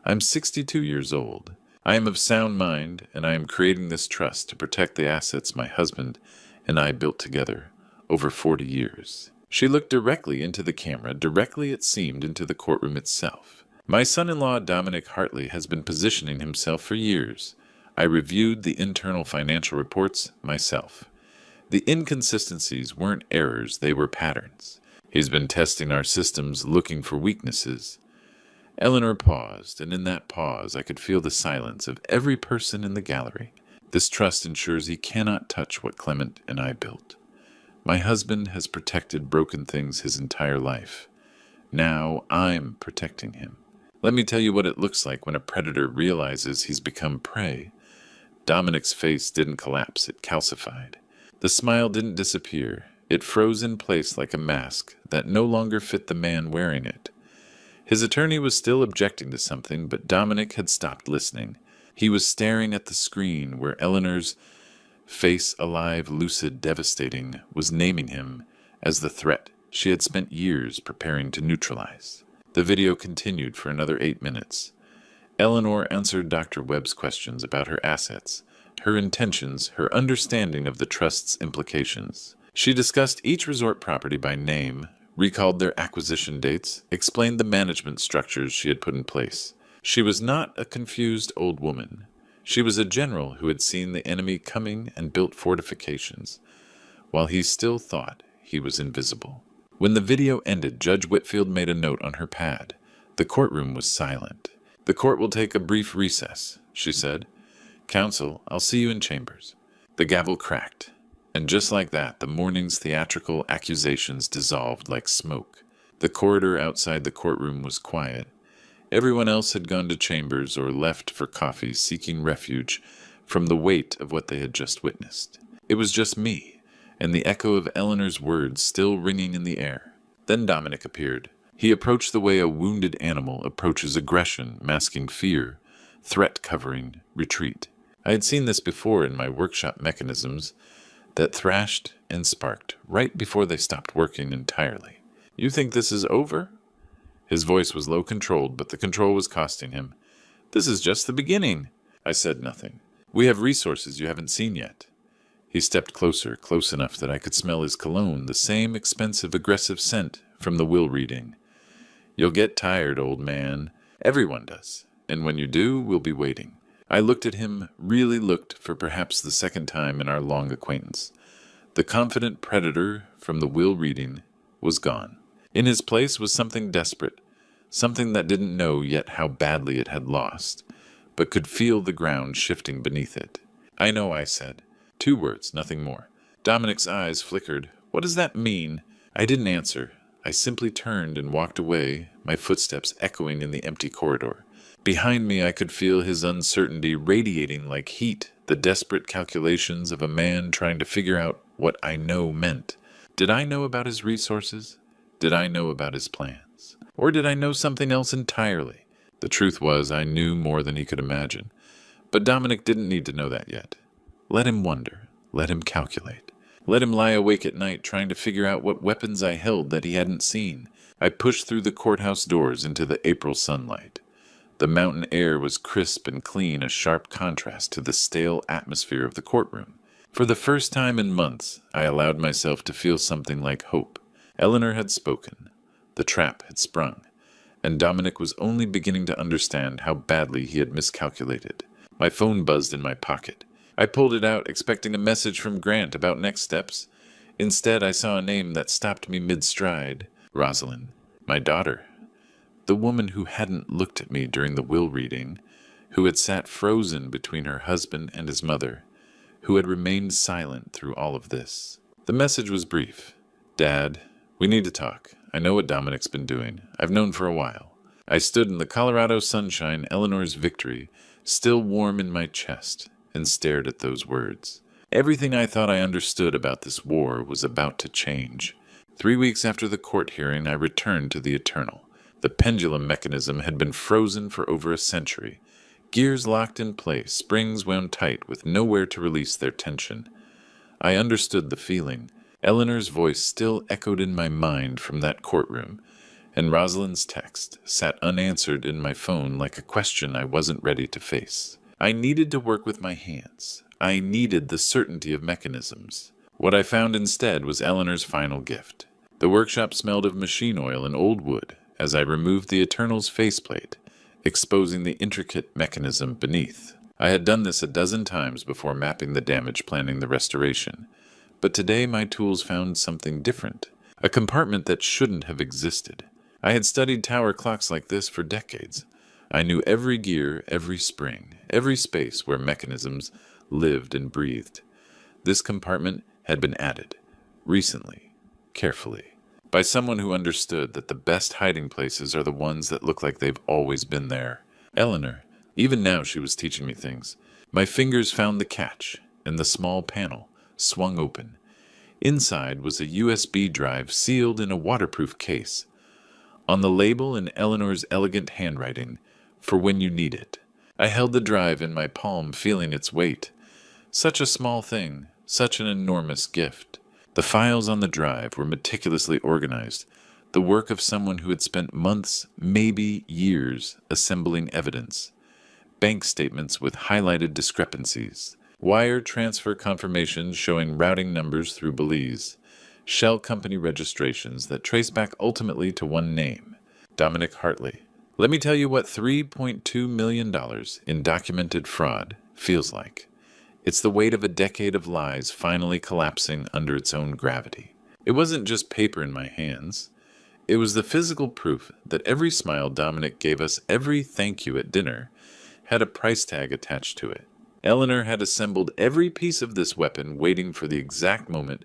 I'm 62 years old. I am of sound mind, and I am creating this trust to protect the assets my husband and I built together over 40 years. She looked directly into the camera, directly, it seemed, into the courtroom itself. My son-in-law, Dominic Hartley, has been positioning himself for years. I reviewed the internal financial reports myself. The inconsistencies weren't errors, they were patterns. He's been testing our systems, looking for weaknesses. Eleanor paused, and in that pause I could feel the silence of every person in the gallery. This trust ensures he cannot touch what Clement and I built. My husband has protected broken things his entire life. Now I'm protecting him. Let me tell you what it looks like when a predator realizes he's become prey. Dominic's face didn't collapse, it calcified. The smile didn't disappear. It froze in place like a mask that no longer fit the man wearing it. His attorney was still objecting to something, but Dominic had stopped listening. He was staring at the screen where Eleanor's face, alive, lucid, devastating, was naming him as the threat she had spent years preparing to neutralize. The video continued for another 8 minutes. Eleanor answered Dr. Webb's questions about her assets, her intentions, her understanding of the trust's implications. She discussed each resort property by name, recalled their acquisition dates, explained the management structures she had put in place. She was not a confused old woman. She was a general who had seen the enemy coming and built fortifications, while he still thought he was invisible. When the video ended, Judge Whitfield made a note on her pad. The courtroom was silent. "The court will take a brief recess," she said. "Counsel, I'll see you in chambers." The gavel cracked, and just like that, the morning's theatrical accusations dissolved like smoke. The corridor outside the courtroom was quiet. Everyone else had gone to chambers or left for coffee, seeking refuge from the weight of what they had just witnessed. It was just me, and the echo of Eleanor's words still ringing in the air. Then Dominic appeared. He approached the way a wounded animal approaches aggression, masking fear, threat covering retreat. I had seen this before in my workshop mechanisms that thrashed and sparked right before they stopped working entirely. "You think this is over?" His voice was low-controlled, but the control was costing him. "This is just the beginning." I said nothing. "We have resources you haven't seen yet." He stepped closer, close enough that I could smell his cologne, the same expensive, aggressive scent from the will reading. "You'll get tired, old man. Everyone does. And when you do, we'll be waiting." I looked at him, really looked for perhaps the second time in our long acquaintance. The confident predator from the will reading was gone. In his place was something desperate, something that didn't know yet how badly it had lost, but could feel the ground shifting beneath it. "I know," I said. 2 words, nothing more. Dominic's eyes flickered. "What does that mean?" I didn't answer. I simply turned and walked away, my footsteps echoing in the empty corridor. Behind me I could feel his uncertainty radiating like heat, the desperate calculations of a man trying to figure out what I know meant. Did I know about his resources? Did I know about his plans? Or did I know something else entirely? The truth was, I knew more than he could imagine. But Dominic didn't need to know that yet. Let him wonder. Let him calculate. Let him lie awake at night trying to figure out what weapons I held that he hadn't seen. I pushed through the courthouse doors into the April sunlight. The mountain air was crisp and clean, a sharp contrast to the stale atmosphere of the courtroom. For the first time in months, I allowed myself to feel something like hope. Eleanor had spoken. The trap had sprung. And Dominic was only beginning to understand how badly he had miscalculated. My phone buzzed in my pocket. I pulled it out, expecting a message from Grant about next steps. Instead, I saw a name that stopped me mid-stride. Rosalind, my daughter. The woman who hadn't looked at me during the will reading, who had sat frozen between her husband and his mother, who had remained silent through all of this. The message was brief. "Dad, we need to talk. I know what Dominic's been doing. I've known for a while." I stood in the Colorado sunshine, Eleanor's victory, still warm in my chest, and stared at those words. Everything I thought I understood about this war was about to change. 3 weeks after the court hearing, I returned to the Eternal. The pendulum mechanism had been frozen for over a century. Gears locked in place, springs wound tight with nowhere to release their tension. I understood the feeling. Eleanor's voice still echoed in my mind from that courtroom, and Rosalind's text sat unanswered in my phone like a question I wasn't ready to face. I needed to work with my hands. I needed the certainty of mechanisms. What I found instead was Eleanor's final gift. The workshop smelled of machine oil and old wood as I removed the Eternal's faceplate, exposing the intricate mechanism beneath. I had done this a dozen times before mapping the damage, planning the restoration. But today my tools found something different, a compartment that shouldn't have existed. I had studied tower clocks like this for decades. I knew every gear, every spring, every space where mechanisms lived and breathed. This compartment had been added, recently, carefully, by someone who understood that the best hiding places are the ones that look like they've always been there. Eleanor. Even now she was teaching me things. My fingers found the catch, and the small panel swung open. Inside was a USB drive sealed in a waterproof case. On the label in Eleanor's elegant handwriting, "For when you need it." I held the drive in my palm, feeling its weight. Such a small thing, such an enormous gift. The files on the drive were meticulously organized, the work of someone who had spent months, maybe years, assembling evidence. Bank statements with highlighted discrepancies, wire transfer confirmations showing routing numbers through Belize, shell company registrations that trace back ultimately to one name, Dominic Hartley. Let me tell you what $3.2 million in documented fraud feels like. It's the weight of a decade of lies finally collapsing under its own gravity. It wasn't just paper in my hands. It was the physical proof that every smile Dominic gave us, every thank you at dinner, had a price tag attached to it. Eleanor had assembled every piece of this weapon, waiting for the exact moment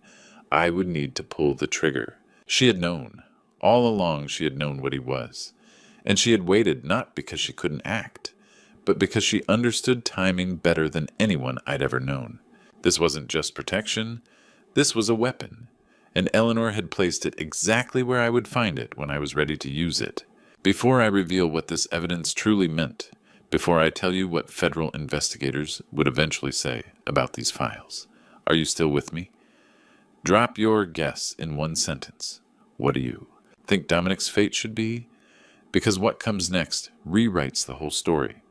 I would need to pull the trigger. She had known. All along she had known what he was. And she had waited not because she couldn't act, but because she understood timing better than anyone I'd ever known. This wasn't just protection. This was a weapon. And Eleanor had placed it exactly where I would find it when I was ready to use it. Before I reveal what this evidence truly meant, before I tell you what federal investigators would eventually say about these files, are you still with me? Drop your guess in one sentence. What do you think Dominic's fate should be? Because what comes next rewrites the whole story.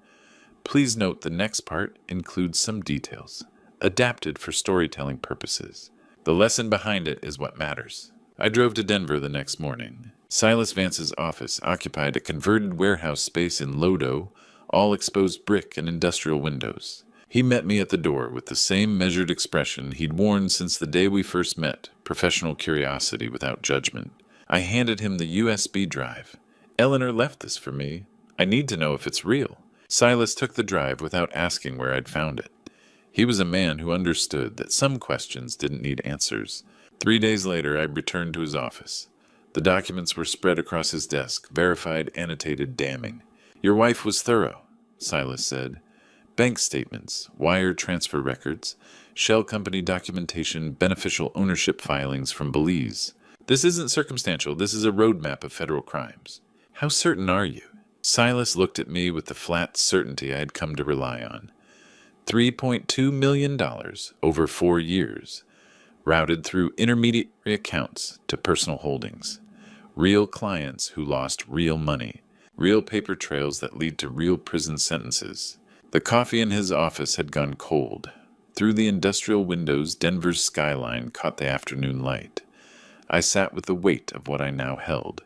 Please note the next part includes some details, adapted for storytelling purposes. The lesson behind it is what matters. I drove to Denver the next morning. Silas Vance's office occupied a converted warehouse space in Lodo, all exposed brick and industrial windows. He met me at the door with the same measured expression he'd worn since the day we first met, professional curiosity without judgment. I handed him the USB drive. Eleanor left this for me. I need to know if it's real. Silas took the drive without asking where I'd found it. He was a man who understood that some questions didn't need answers. 3 days later, I returned to his office. The documents were spread across his desk, verified, annotated, damning. Your wife was thorough, Silas said. Bank statements, wire transfer records, shell company documentation, beneficial ownership filings from Belize. This isn't circumstantial. This is a roadmap of federal crimes. How certain are you? Silas looked at me with the flat certainty I had come to rely on. $3.2 million over 4 years, routed through intermediary accounts to personal holdings. Real clients who lost real money. Real paper trails that lead to real prison sentences. The coffee in his office had gone cold. Through the industrial windows, Denver's skyline caught the afternoon light. I sat with the weight of what I now held.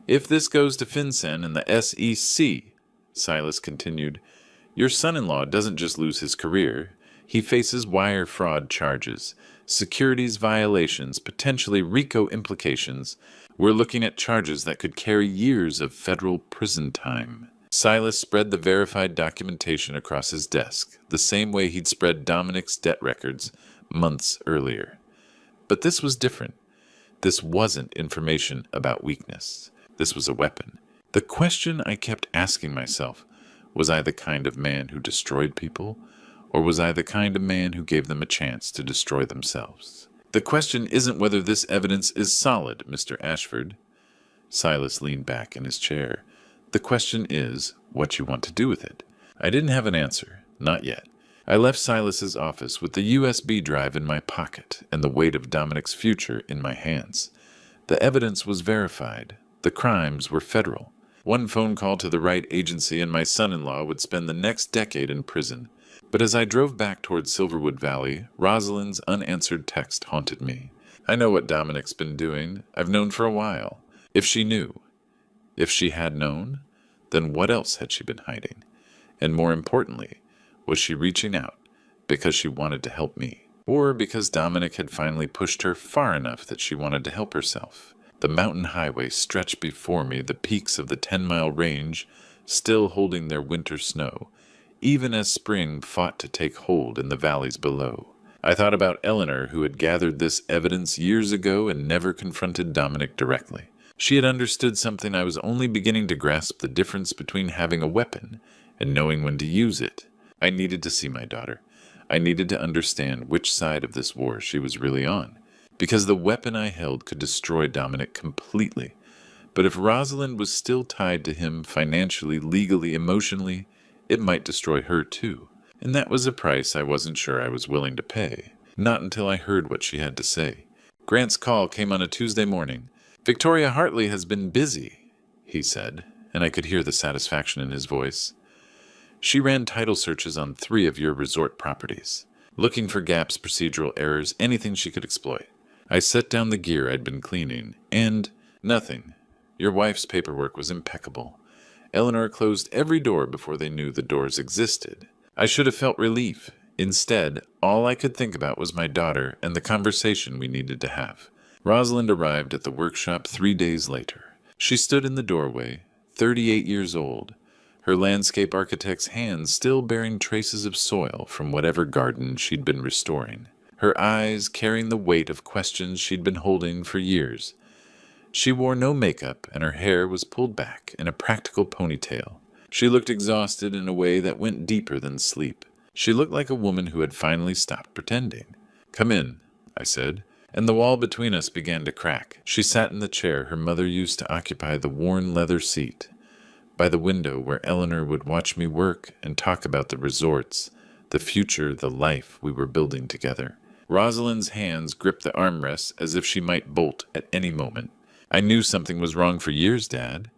If this goes to FinCEN and the SEC, Silas continued, your son-in-law doesn't just lose his career. He faces wire fraud charges, securities violations, potentially RICO implications. We're looking at charges that could carry years of federal prison time. Silas spread the verified documentation across his desk, the same way he'd spread Dominic's debt records months earlier. But this was different. This wasn't information about weakness. This was a weapon. The question I kept asking myself, was I the kind of man who destroyed people, or was I the kind of man who gave them a chance to destroy themselves? The question isn't whether this evidence is solid, Mr. Ashford. Silas leaned back in his chair. The question is what you want to do with it. I didn't have an answer, not yet. I left Silas's office with the USB drive in my pocket and the weight of Dominic's future in my hands. The evidence was verified. The crimes were federal. One phone call to the right agency and my son-in-law would spend the next decade in prison. But as I drove back towards Silverwood Valley, Rosalind's unanswered text haunted me. I know what Dominic's been doing. I've known for a while. If she knew, if she had known, then what else had she been hiding? And more importantly, was she reaching out because she wanted to help me? Or because Dominic had finally pushed her far enough that she wanted to help herself? The mountain highway stretched before me, the peaks of the 10-mile range still holding their winter snow, even as spring fought to take hold in the valleys below. I thought about Eleanor, who had gathered this evidence years ago and never confronted Dominic directly. She had understood something I was only beginning to grasp: the difference between having a weapon and knowing when to use it. I needed to see my daughter. I needed to understand which side of this war she was really on, because the weapon I held could destroy Dominic completely. But if Rosalind was still tied to him financially, legally, emotionally, it might destroy her too. And that was a price I wasn't sure I was willing to pay. Not until I heard what she had to say. Grant's call came on a Tuesday morning. "Victoria Hartley has been busy," he said, and I could hear the satisfaction in his voice. "She ran title searches on 3 of your resort properties, looking for gaps, procedural errors, anything she could exploit. I set down the gear I'd been cleaning, and nothing. Your wife's paperwork was impeccable. Eleanor closed every door before they knew the doors existed. I should have felt relief. Instead, all I could think about was my daughter and the conversation we needed to have." Rosalind arrived at the workshop 3 days later. She stood in the doorway, 38 years old, her landscape architect's hands still bearing traces of soil from whatever garden she'd been restoring, her eyes carrying the weight of questions she'd been holding for years. She wore no makeup, and her hair was pulled back in a practical ponytail. She looked exhausted in a way that went deeper than sleep. She looked like a woman who had finally stopped pretending. "Come in," I said, and the wall between us began to crack. She sat in the chair her mother used to occupy the worn leather seat, by the window where Eleanor would watch me work and talk about the resorts, the future, the life we were building together. Rosalind's hands gripped the armrests as if she might bolt at any moment. "I knew something was wrong for years, Dad."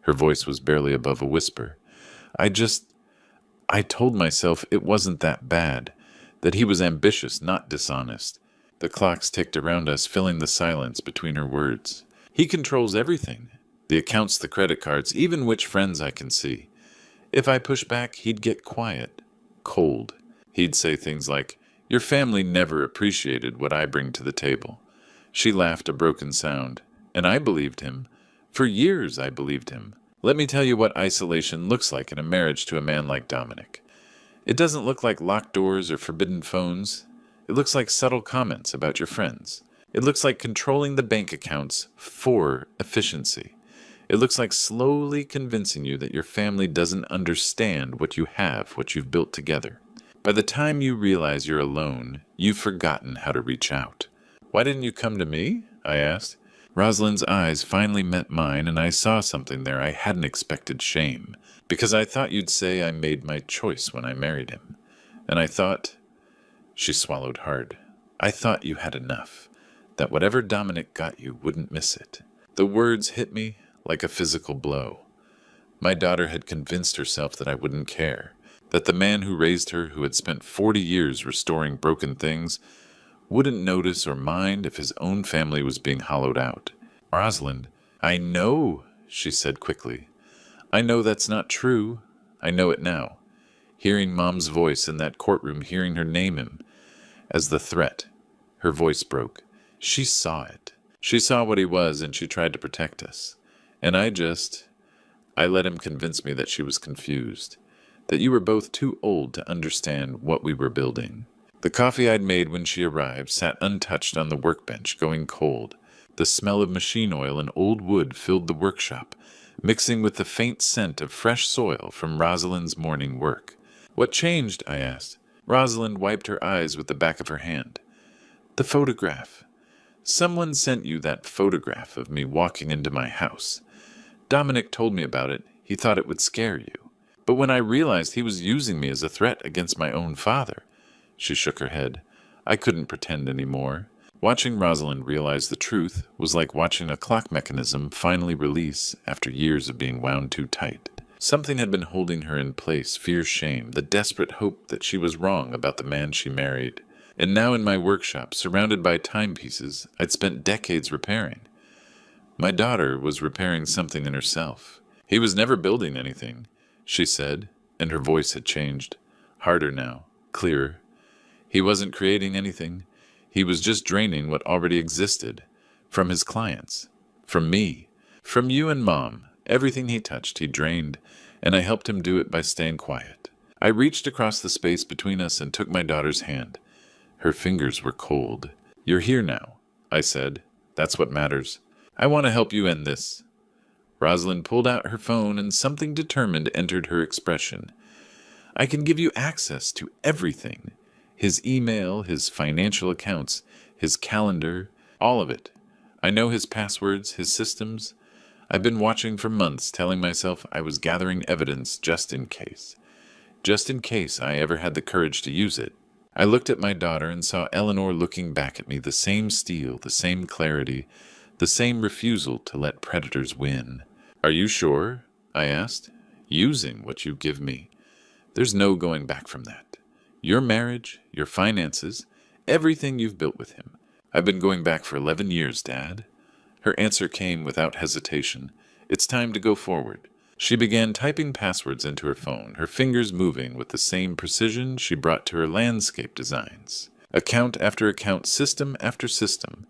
Her voice was barely above a whisper. I told myself it wasn't that bad, that he was ambitious, not dishonest." The clocks ticked around us, filling the silence between her words. "He controls everything. The accounts, the credit cards, even which friends I can see. If I push back, he'd get quiet, cold. He'd say things like, 'Your family never appreciated what I bring to the table.'" She laughed, a broken sound. And I believed him. For years I believed him. Let me tell you what isolation looks like in a marriage to a man like Dominic. It doesn't look like locked doors or forbidden phones. It looks like subtle comments about your friends. It looks like controlling the bank accounts for efficiency. It looks like slowly convincing you that your family doesn't understand what you have, what you've built together. By the time you realize you're alone, you've forgotten how to reach out. "Why didn't you come to me?" I asked. Rosalind's eyes finally met mine, and I saw something there I hadn't expected: shame. "Because I thought you'd say I made my choice when I married him. And I thought—" She swallowed hard. "I thought you had enough, that whatever Dominic got you wouldn't miss it." The words hit me like a physical blow. My daughter had convinced herself that I wouldn't care, that the man who raised her, who had spent 40 years restoring broken things, wouldn't notice or mind if his own family was being hollowed out. "Rosalind, I know," she said quickly. "I know that's not true. I know it now. Hearing Mom's voice in that courtroom, hearing her name him as the threat." Her voice broke. "She saw it. She saw what he was, and she tried to protect us. And I let him convince me that she was confused, that you were both too old to understand what we were building." The coffee I'd made when she arrived sat untouched on the workbench, going cold. The smell of machine oil and old wood filled the workshop, mixing with the faint scent of fresh soil from Rosalind's morning work. "What changed?" I asked. Rosalind wiped her eyes with the back of her hand. "The photograph. Someone sent you that photograph of me walking into my house. Dominic told me about it. He thought it would scare you. But when I realized he was using me as a threat against my own father—" She shook her head. I couldn't pretend anymore. Watching Rosalind realize the truth was like watching a clock mechanism finally release after years of being wound too tight. Something had been holding her in place: fear, shame, the desperate hope that she was wrong about the man she married. And now in my workshop, surrounded by timepieces I'd spent decades repairing, my daughter was repairing something in herself. "He was never building anything," she said, and her voice had changed. Harder now, clearer. "He wasn't creating anything. He was just draining what already existed. From his clients. From me. From you and Mom. Everything he touched, he drained, and I helped him do it by staying quiet. I reached across the space between us and took my daughter's hand. Her fingers were cold. "You're here now," I said. "That's what matters. I want to help you end this." Rosalind pulled out her phone and something determined entered her expression. "I can give you access to everything. His email, his financial accounts, his calendar, all of it. I know his passwords, his systems. I've been watching for months, telling myself I was gathering evidence just in case. Just in case I ever had the courage to use it." I looked at my daughter and saw Eleanor looking back at me, the same steel, the same clarity, the same refusal to let predators win. "Are you sure?" I asked. "Using what you give me. There's no going back from that. Your marriage, your finances, everything you've built with him. I've been going back for 11 years, Dad." Her answer came without hesitation. "It's time to go forward." She began typing passwords into her phone, her fingers moving with the same precision she brought to her landscape designs. Account after account, system after system.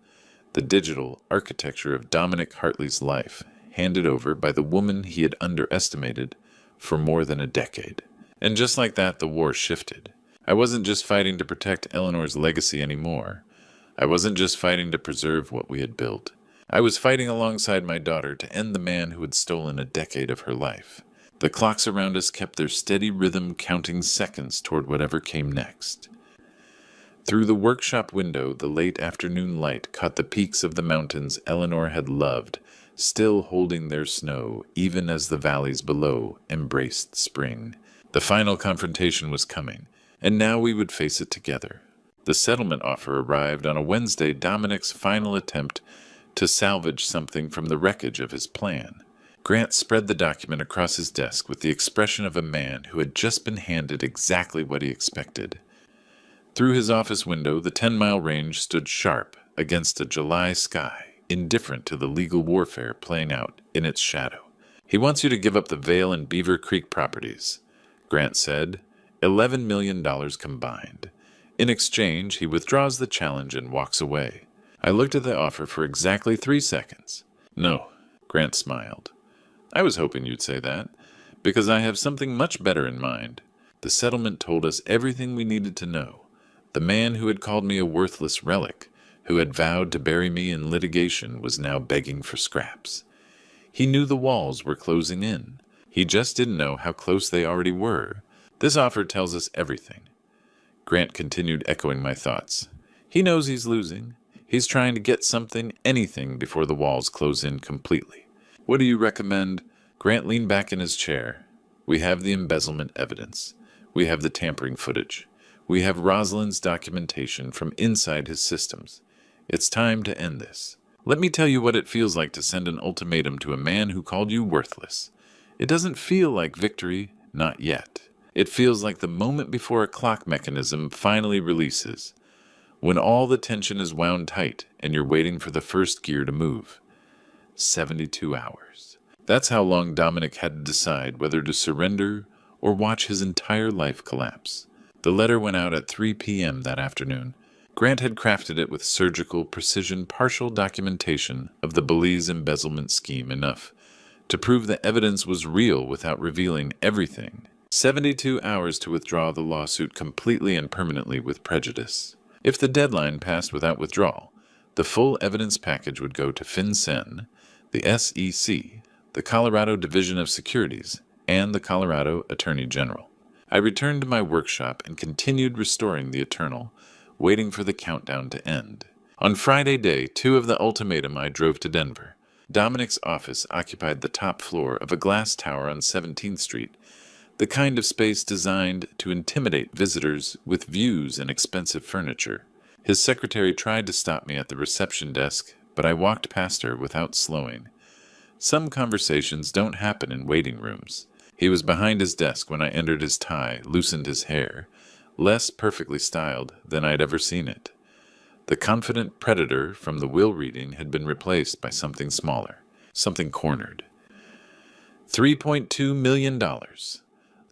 The digital architecture of Dominic Hartley's life, handed over by the woman he had underestimated for more than a decade. And just like that, the war shifted. I wasn't just fighting to protect Eleanor's legacy anymore. I wasn't just fighting to preserve what we had built. I was fighting alongside my daughter to end the man who had stolen a decade of her life. The clocks around us kept their steady rhythm, counting seconds toward whatever came next. Through the workshop window, the late afternoon light caught the peaks of the mountains Eleanor had loved, still holding their snow, even as the valleys below embraced spring. The final confrontation was coming, and now we would face it together. The settlement offer arrived on a Wednesday, Dominic's final attempt to salvage something from the wreckage of his plan. Grant spread the document across his desk with the expression of a man who had just been handed exactly what he expected. Through his office window, the 10-mile range stood sharp against a July sky, indifferent to the legal warfare playing out in its shadow. "He wants you to give up the Vale and Beaver Creek properties," Grant said, $11 million combined. In exchange, he withdraws the challenge and walks away. I looked at the offer for exactly 3 seconds. "No," Grant smiled. "I was hoping you'd say that, because I have something much better in mind." The settlement told us everything we needed to know. The man who had called me a worthless relic, who had vowed to bury me in litigation, was now begging for scraps. He knew the walls were closing in. He just didn't know how close they already were. "This offer tells us everything." Grant continued echoing my thoughts. "He knows he's losing. He's trying to get something, anything, before the walls close in completely." "What do you recommend?" Grant leaned back in his chair. "We have the embezzlement evidence. We have the tampering footage. We have Rosalind's documentation from inside his systems. It's time to end this. Let me tell you what it feels like to send an ultimatum to a man who called you worthless. It doesn't feel like victory, not yet. It feels like the moment before a clock mechanism finally releases, when all the tension is wound tight and you're waiting for the first gear to move. 72 hours. That's how long Dominic had to decide whether to surrender or watch his entire life collapse. The letter went out at 3 p.m. that afternoon. Grant had crafted it with surgical precision, partial documentation of the Belize embezzlement scheme, enough to prove the evidence was real without revealing everything. 72 hours to withdraw the lawsuit completely and permanently with prejudice. If the deadline passed without withdrawal, the full evidence package would go to FinCEN, the SEC, the Colorado Division of Securities, and the Colorado Attorney General. I returned to my workshop and continued restoring the eternal, waiting for the countdown to end. On Friday day 2 of the ultimatum, I drove to Denver. Dominic's office occupied the top floor of a glass tower on 17th Street, the kind of space designed to intimidate visitors with views and expensive furniture. His secretary tried to stop me at the reception desk, but I walked past her without slowing. Some conversations don't happen in waiting rooms. He was behind his desk when I entered, his tie loosened his hair, less perfectly styled than I'd ever seen it. The confident predator from the will reading had been replaced by something smaller, something cornered. $3.2 million,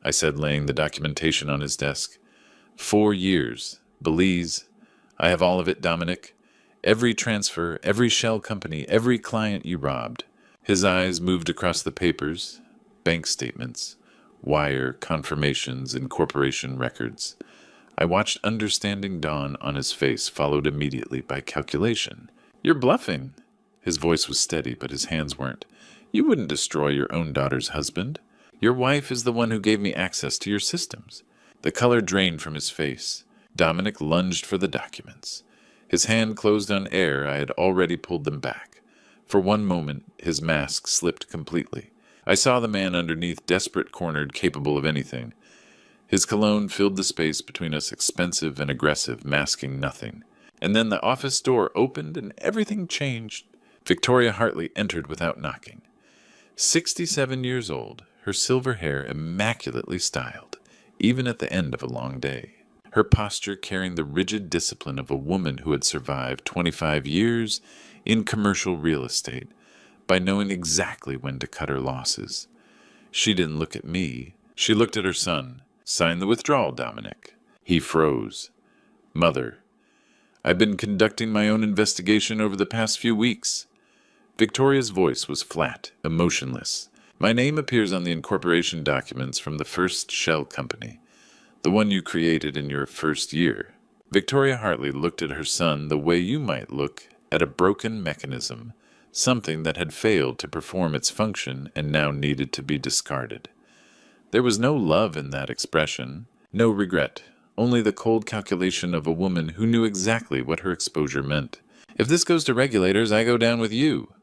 I said, laying the documentation on his desk. 4 years. Belize. I have all of it, Dominic. Every transfer, every shell company, every client you robbed. His eyes moved across the papers. Bank statements. wire, confirmations, and corporation records. I watched understanding dawn on his face, followed immediately by calculation. "You're bluffing." His voice was steady, but his hands weren't. "You wouldn't destroy your own daughter's husband. Your wife is the one who gave me access to your systems." The color drained from his face. Dominic lunged for the documents. His hand closed on air. I had already pulled them back. For one moment, his mask slipped completely. I saw the man underneath, desperate, cornered, capable of anything. His cologne filled the space between us, expensive and aggressive, masking nothing. And then the office door opened and everything changed. Victoria Hartley entered without knocking. 67 years old, her silver hair immaculately styled, even at the end of a long day. Her posture carrying the rigid discipline of a woman who had survived 25 years in commercial real estate by knowing exactly when to cut her losses. She didn't look at me. She looked at her son. "Sign the withdrawal, Dominic." He froze. "Mother, I've been conducting my own investigation over the past few weeks." Victoria's voice was flat, emotionless. "My name appears on the incorporation documents from the first shell company, the one you created in your first year." Victoria Hartley looked at her son the way you might look at a broken mechanism, something that had failed to perform its function and now needed to be discarded. There was no love in that expression, no regret, only the cold calculation of a woman who knew exactly what her exposure meant. "If this goes to regulators, I go down with you."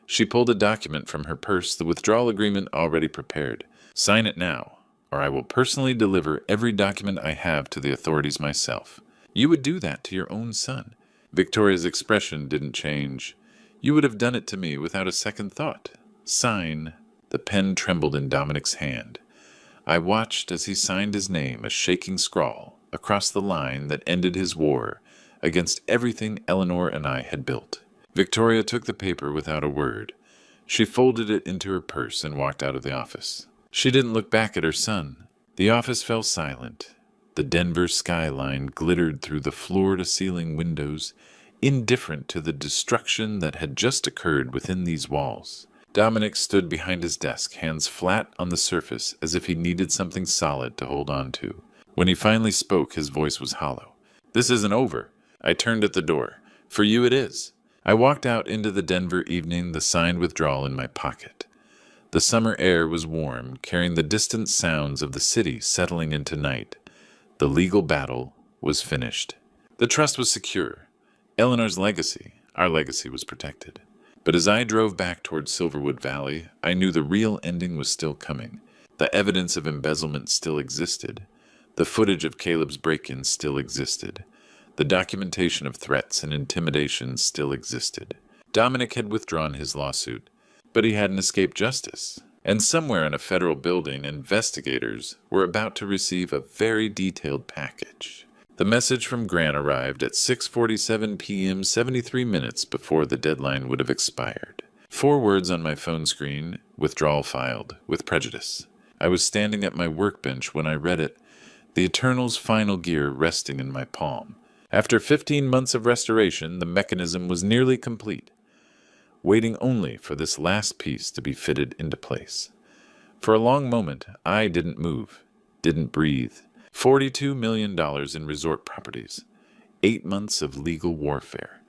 She pulled a document from her purse, the withdrawal agreement already prepared. "Sign it now, or I will personally deliver every document I have to the authorities myself." "You would do that to your own son." Victoria's expression didn't change. "You would have done it to me without a second thought. Sign." The pen trembled in Dominic's hand. I watched as he signed his name, a shaking scrawl, across the line that ended his war against everything Eleanor and I had built. Victoria took the paper without a word. She folded it into her purse and walked out of the office. She didn't look back at her son. The office fell silent. The Denver skyline glittered through the floor-to-ceiling windows, indifferent to the destruction that had just occurred within these walls. Dominic stood behind his desk, hands flat on the surface as if he needed something solid to hold on to. When he finally spoke, his voice was hollow. "This isn't over." I turned at the door. "For you it is." I walked out into the Denver evening, the signed withdrawal in my pocket. The summer air was warm, carrying the distant sounds of the city settling into night. The legal battle was finished. The trust was secure. Eleanor's legacy, our legacy, was protected. But as I drove back toward Silverwood Valley, I knew the real ending was still coming. The evidence of embezzlement still existed. The footage of Caleb's break-ins still existed. The documentation of threats and intimidation still existed. Dominic had withdrawn his lawsuit, but he hadn't escaped justice. And somewhere in a federal building, investigators were about to receive a very detailed package. The message from Grant arrived at 6:47 p.m., 73 minutes before the deadline would have expired. 4 words on my phone screen: "Withdrawal filed, with prejudice." I was standing at my workbench when I read it, the Eternal's final gear resting in my palm. After 15 months of restoration, the mechanism was nearly complete, waiting only for this last piece to be fitted into place. For a long moment, I didn't move, didn't breathe. $42 million in resort properties, 8 months of legal warfare,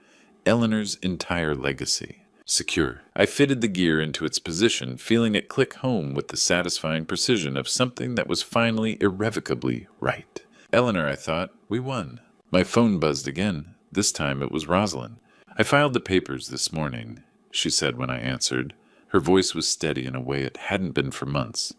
Eleanor's entire legacy, secure. I fitted the gear into its position, feeling it click home with the satisfying precision of something that was finally irrevocably right. "Eleanor," I thought, "we won." My phone buzzed again. This time it was Rosalind. "I filed the papers this morning," she said when I answered. Her voice was steady in a way it hadn't been for months.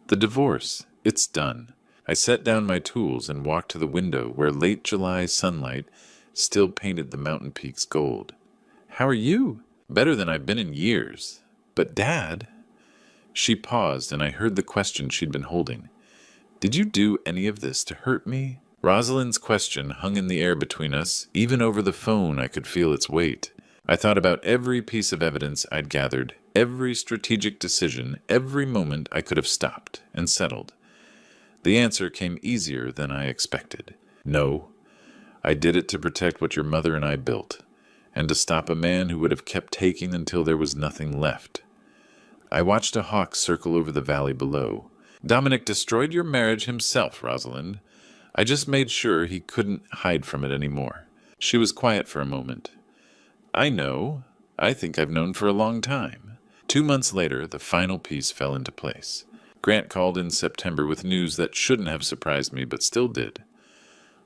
"The divorce, it's done." I set down my tools and walked to the window where late July sunlight still painted the mountain peaks gold. "How are you?" "Better than I've been in years." "But Dad—" She paused, and I heard the question she'd been holding. "Did you do any of this to hurt me?" Rosalind's question hung in the air between us. Even over the phone I could feel its weight. I thought about every piece of evidence I'd gathered, every strategic decision, every moment I could have stopped and settled. The answer came easier than I expected. "No, I did it to protect what your mother and I built, and to stop a man who would have kept taking until there was nothing left." I watched a hawk circle over the valley below. Dominic destroyed your marriage himself, Rosalind. I just made sure he couldn't hide from it anymore. She was quiet for a moment. I know. I think I've known for a long time. 2 months later, the final piece fell into place. Grant called in September with news that shouldn't have surprised me, but still did.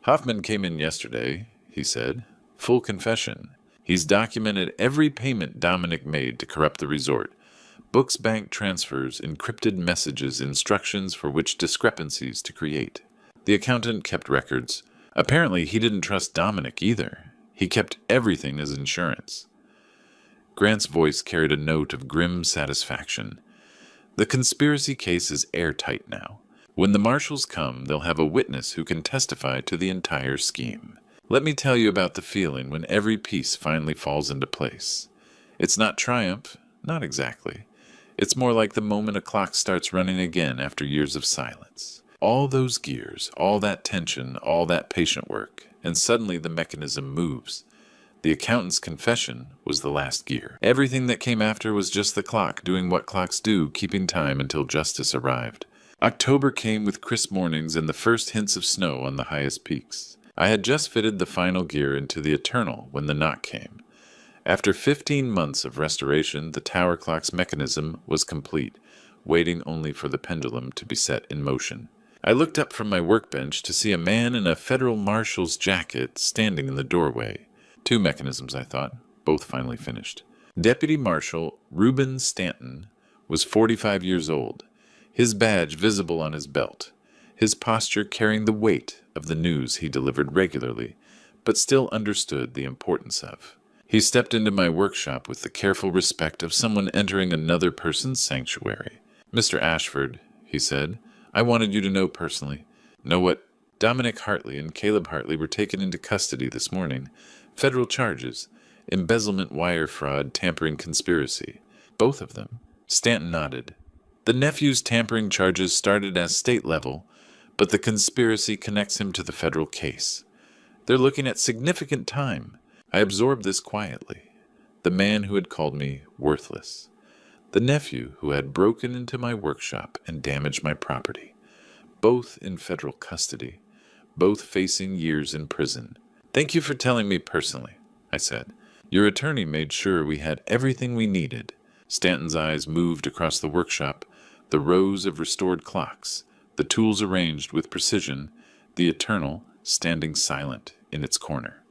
Hoffman came in yesterday, he said. Full confession. He's documented every payment Dominic made to corrupt the resort. Books, bank transfers, encrypted messages, instructions for which discrepancies to create. The accountant kept records. Apparently, he didn't trust Dominic either. He kept everything as insurance. Grant's voice carried a note of grim satisfaction. The conspiracy case is airtight now. When the marshals come, they'll have a witness who can testify to the entire scheme. Let me tell you about the feeling when every piece finally falls into place. It's not triumph, not exactly. It's more like the moment a clock starts running again after years of silence. All those gears, all that tension, all that patient work, and suddenly the mechanism moves. The accountant's confession was the last gear. Everything that came after was just the clock doing what clocks do, keeping time until justice arrived. October came with crisp mornings and the first hints of snow on the highest peaks. I had just fitted the final gear into the Eternal when the knock came. After 15 months of restoration, the tower clock's mechanism was complete, waiting only for the pendulum to be set in motion. I looked up from my workbench to see a man in a federal marshal's jacket standing in the doorway. 2 mechanisms, I thought, both finally finished. Deputy Marshal Reuben Stanton was 45 years old, his badge visible on his belt, his posture carrying the weight of the news he delivered regularly, but still understood the importance of. He stepped into my workshop with the careful respect of someone entering another person's sanctuary. Mr. Ashford, he said, I wanted you to know personally. Know what? Dominic Hartley and Caleb Hartley were taken into custody this morning. Federal charges. Embezzlement, wire fraud, tampering, conspiracy. Both of them. Stanton nodded. The nephew's tampering charges started as state level, but the conspiracy connects him to the federal case. They're looking at significant time. I absorbed this quietly. The man who had called me worthless. The nephew who had broken into my workshop and damaged my property. Both in federal custody. Both facing years in prison. Thank you for telling me personally, I said. Your attorney made sure we had everything we needed. Stanton's eyes moved across the workshop, the rows of restored clocks, the tools arranged with precision, the Eternal standing silent in its corner.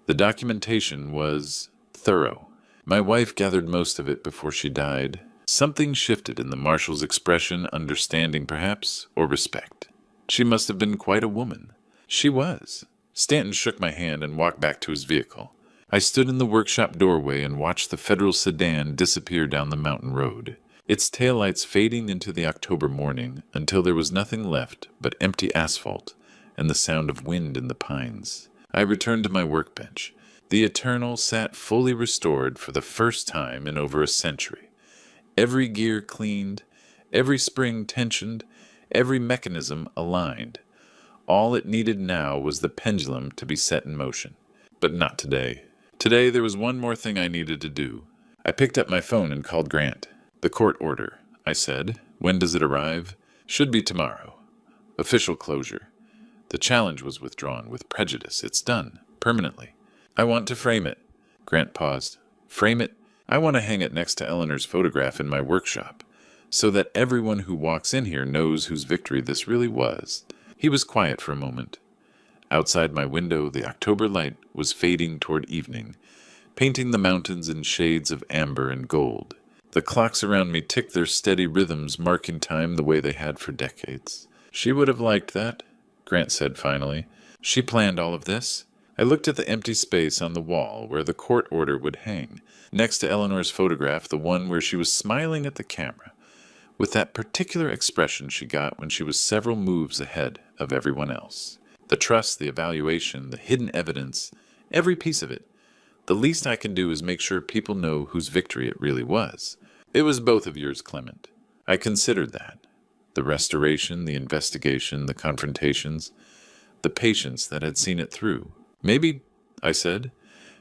The documentation was thorough. My wife gathered most of it before she died. Something shifted in the marshal's expression, understanding perhaps, or respect. She must have been quite a woman. She was. Stanton shook my hand and walked back to his vehicle. I stood in the workshop doorway and watched the federal sedan disappear down the mountain road, its taillights fading into the October morning until there was nothing left but empty asphalt and the sound of wind in the pines. I returned to my workbench. The Eternal sat fully restored for the first time in over a century. Every gear cleaned, every spring tensioned, every mechanism aligned. All it needed now was the pendulum to be set in motion. But not today. Today there was one more thing I needed to do. I picked up my phone and called Grant. The court order, I said. When does it arrive? Should be tomorrow. Official closure. The challenge was withdrawn with prejudice. It's done. Permanently. I want to frame it. Grant paused. Frame it? I want to hang it next to Eleanor's photograph in my workshop, so that everyone who walks in here knows whose victory this really was. He was quiet for a moment. Outside my window, the October light was fading toward evening, painting the mountains in shades of amber and gold. The clocks around me ticked their steady rhythms, marking time the way they had for decades. She would have liked that, Grant said finally. She planned all of this. I looked at the empty space on the wall where the court order would hang, next to Eleanor's photograph, the one where she was smiling at the camera, with that particular expression she got when she was several moves ahead of everyone else. The trust, the evaluation, the hidden evidence, every piece of it. The least I can do is make sure people know whose victory it really was. It was both of yours, Clement. I considered that. The restoration, the investigation, the confrontations, the patience that had seen it through. Maybe, I said,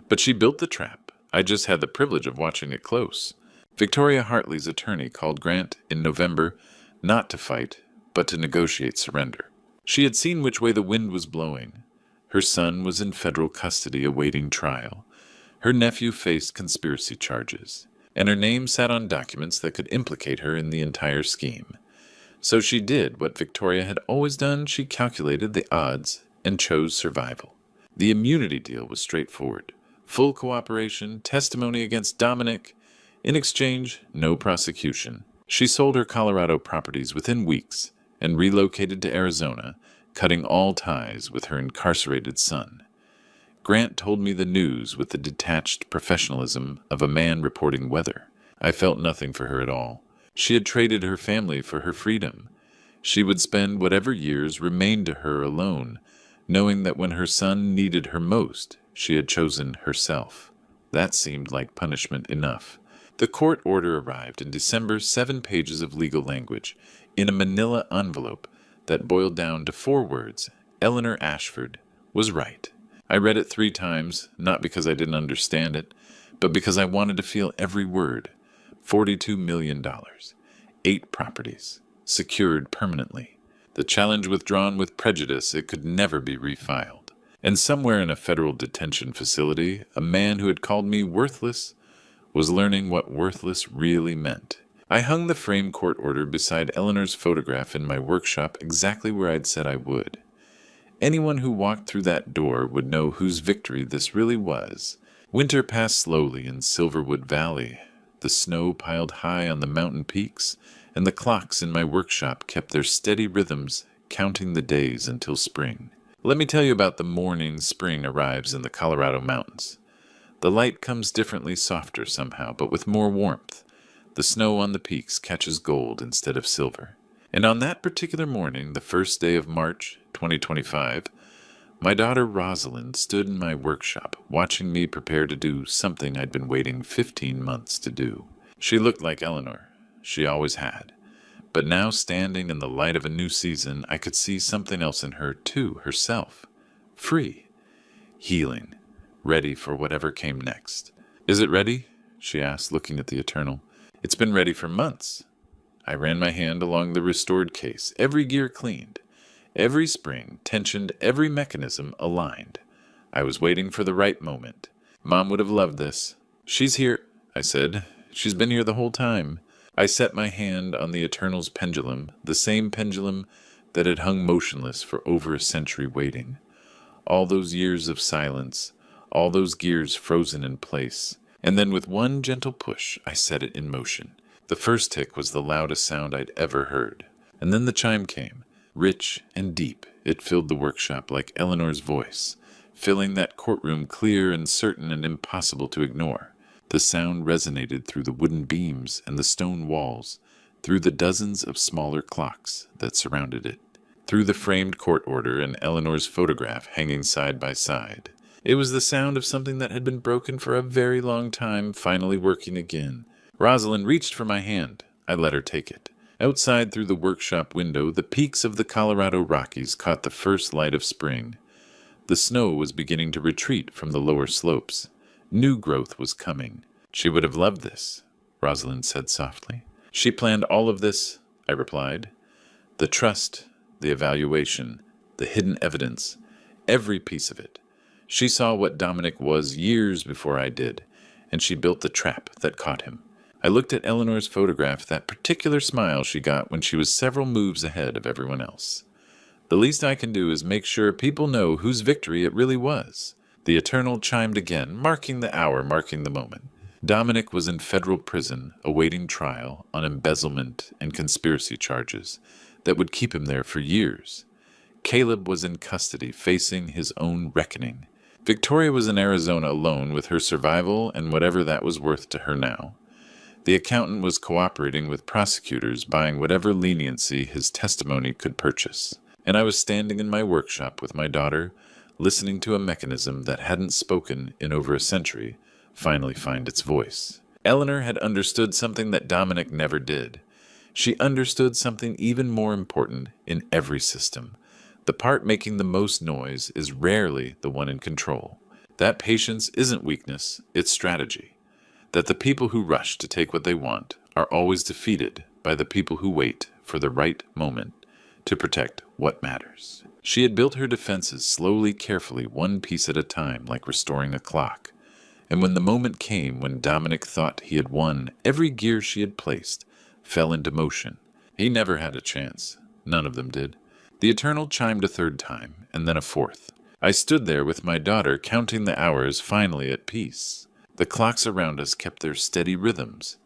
but she built the trap. I just had the privilege of watching it close. Victoria Hartley's attorney called Grant in November not to fight, but to negotiate surrender. She had seen which way the wind was blowing. Her son was in federal custody awaiting trial. Her nephew faced conspiracy charges, and her name sat on documents that could implicate her in the entire scheme. So she did what Victoria had always done. She calculated the odds and chose survival. The immunity deal was straightforward. Full cooperation, testimony against Dominic. In exchange, no prosecution. She sold her Colorado properties within weeks and relocated to Arizona, cutting all ties with her incarcerated son. Grant told me the news with the detached professionalism of a man reporting weather. I felt nothing for her at all. She had traded her family for her freedom. She would spend whatever years remained to her alone, knowing that when her son needed her most, she had chosen herself. That seemed like punishment enough. The court order arrived in December, 7 pages of legal language, in a manila envelope that boiled down to 4 words: Eleanor Ashford was right. I read it 3 times, not because I didn't understand it, but because I wanted to feel every word. $42 million, 8 properties, secured permanently. The challenge withdrawn with prejudice, it could never be refiled. And somewhere in a federal detention facility, a man who had called me worthless was learning what worthless really meant. I hung the framed court order beside Eleanor's photograph in my workshop exactly where I'd said I would. Anyone who walked through that door would know whose victory this really was. Winter passed slowly in Silverwood Valley. The snow piled high on the mountain peaks, and the clocks in my workshop kept their steady rhythms, counting the days until spring. Let me tell you about the morning spring arrives in the Colorado mountains. The light comes differently, softer somehow, but with more warmth. The snow on the peaks catches gold instead of silver. And on that particular morning, the first day of March 2025, my daughter Rosalind stood in my workshop, watching me prepare to do something I'd been waiting 15 months to do. She looked like Eleanor. She always had. But now, standing in the light of a new season, I could see something else in her, too, herself. Free. Healing. Ready for whatever came next. "Is it ready?" she asked, looking at the Eternal. "It's been ready for months." I ran my hand along the restored case, every gear cleaned. Every spring tensioned, every mechanism aligned. I was waiting for the right moment. Mom would have loved this. "She's here," I said. "She's been here the whole time." I set my hand on the Eternal's pendulum, the same pendulum that had hung motionless for over a century waiting. All those years of silence, all those gears frozen in place. And then with one gentle push, I set it in motion. The first tick was the loudest sound I'd ever heard. And then the chime came. Rich and deep, it filled the workshop like Eleanor's voice, filling that courtroom clear and certain and impossible to ignore. The sound resonated through the wooden beams and the stone walls, through the dozens of smaller clocks that surrounded it, through the framed court order and Eleanor's photograph hanging side by side. It was the sound of something that had been broken for a very long time, finally working again. Rosalind reached for my hand. I let her take it. Outside through the workshop window, the peaks of the Colorado Rockies caught the first light of spring. The snow was beginning to retreat from the lower slopes. New growth was coming. "She would have loved this," Rosalind said softly. "She planned all of this," I replied. "The trust, the evaluation, the hidden evidence, every piece of it. She saw what Dominic was years before I did, and she built the trap that caught him." I looked at Eleanor's photograph, that particular smile she got when she was several moves ahead of everyone else. The least I can do is make sure people know whose victory it really was. The Eternal chimed again, marking the hour, marking the moment. Dominic was in federal prison, awaiting trial on embezzlement and conspiracy charges that would keep him there for years. Caleb was in custody, facing his own reckoning. Victoria was in Arizona alone with her survival and whatever that was worth to her now. The accountant was cooperating with prosecutors, buying whatever leniency his testimony could purchase. And I was standing in my workshop with my daughter, listening to a mechanism that hadn't spoken in over a century finally find its voice. Eleanor had understood something that Dominic never did. She understood something even more important in every system. The part making the most noise is rarely the one in control. That patience isn't weakness, it's strategy. That the people who rush to take what they want are always defeated by the people who wait for the right moment to protect what matters. She had built her defenses slowly, carefully, one piece at a time, like restoring a clock. And when the moment came when Dominic thought he had won, every gear she had placed fell into motion. He never had a chance. None of them did. The Eternal chimed a third time, and then a fourth. I stood there with my daughter, counting the hours, finally at peace. The clocks around us kept their steady rhythms.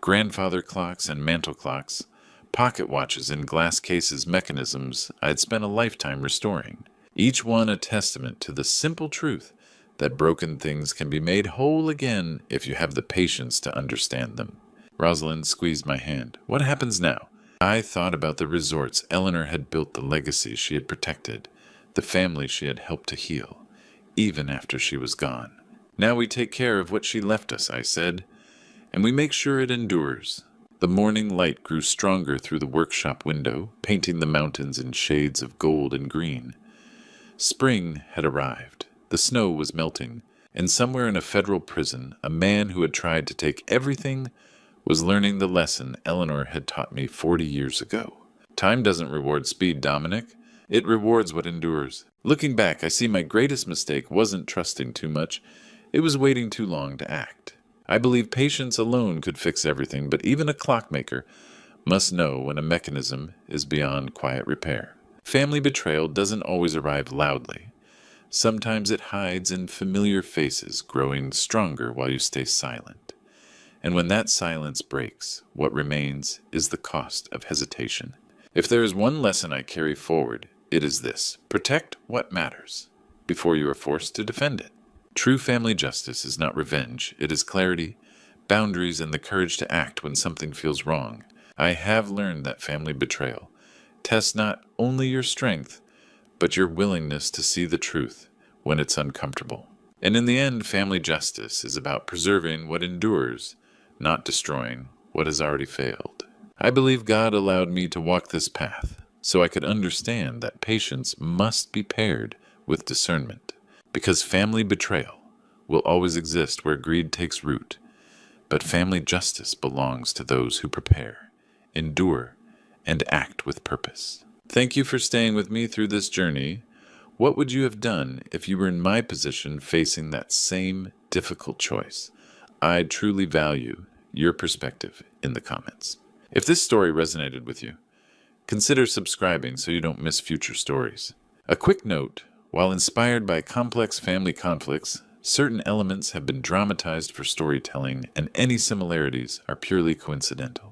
Grandfather clocks and mantel clocks, pocket watches in glass cases, mechanisms I'd spent a lifetime restoring. Each one a testament to the simple truth that broken things can be made whole again if you have the patience to understand them. Rosalind squeezed my hand. What happens now? I thought about the resorts Eleanor had built, the legacy she had protected, the family she had helped to heal, even after she was gone. Now we take care of what she left us, I said, and we make sure it endures. The morning light grew stronger through the workshop window, painting the mountains in shades of gold and green. Spring had arrived. The snow was melting, and somewhere in a federal prison, a man who had tried to take everything was learning the lesson Eleanor had taught me 40 years ago. Time doesn't reward speed, Dominic. It rewards what endures. Looking back, I see my greatest mistake wasn't trusting too much. It was waiting too long to act. I believe patience alone could fix everything, but even a clockmaker must know when a mechanism is beyond quiet repair. Family betrayal doesn't always arrive loudly. Sometimes it hides in familiar faces, growing stronger while you stay silent. And when that silence breaks, what remains is the cost of hesitation. If there is one lesson I carry forward, it is this: protect what matters before you are forced to defend it. True family justice is not revenge. It is clarity, boundaries, and the courage to act when something feels wrong. I have learned that family betrayal tests not only your strength, but your willingness to see the truth when it's uncomfortable. And in the end, family justice is about preserving what endures, not destroying what has already failed. I believe God allowed me to walk this path so I could understand that patience must be paired with discernment, because family betrayal will always exist where greed takes root, but family justice belongs to those who prepare, endure, and act with purpose. Thank you for staying with me through this journey. What would you have done if you were in my position facing that same difficult choice? I truly value your perspective in the comments. If this story resonated with you, consider subscribing so you don't miss future stories. A quick note: while inspired by complex family conflicts, certain elements have been dramatized for storytelling, and any similarities are purely coincidental.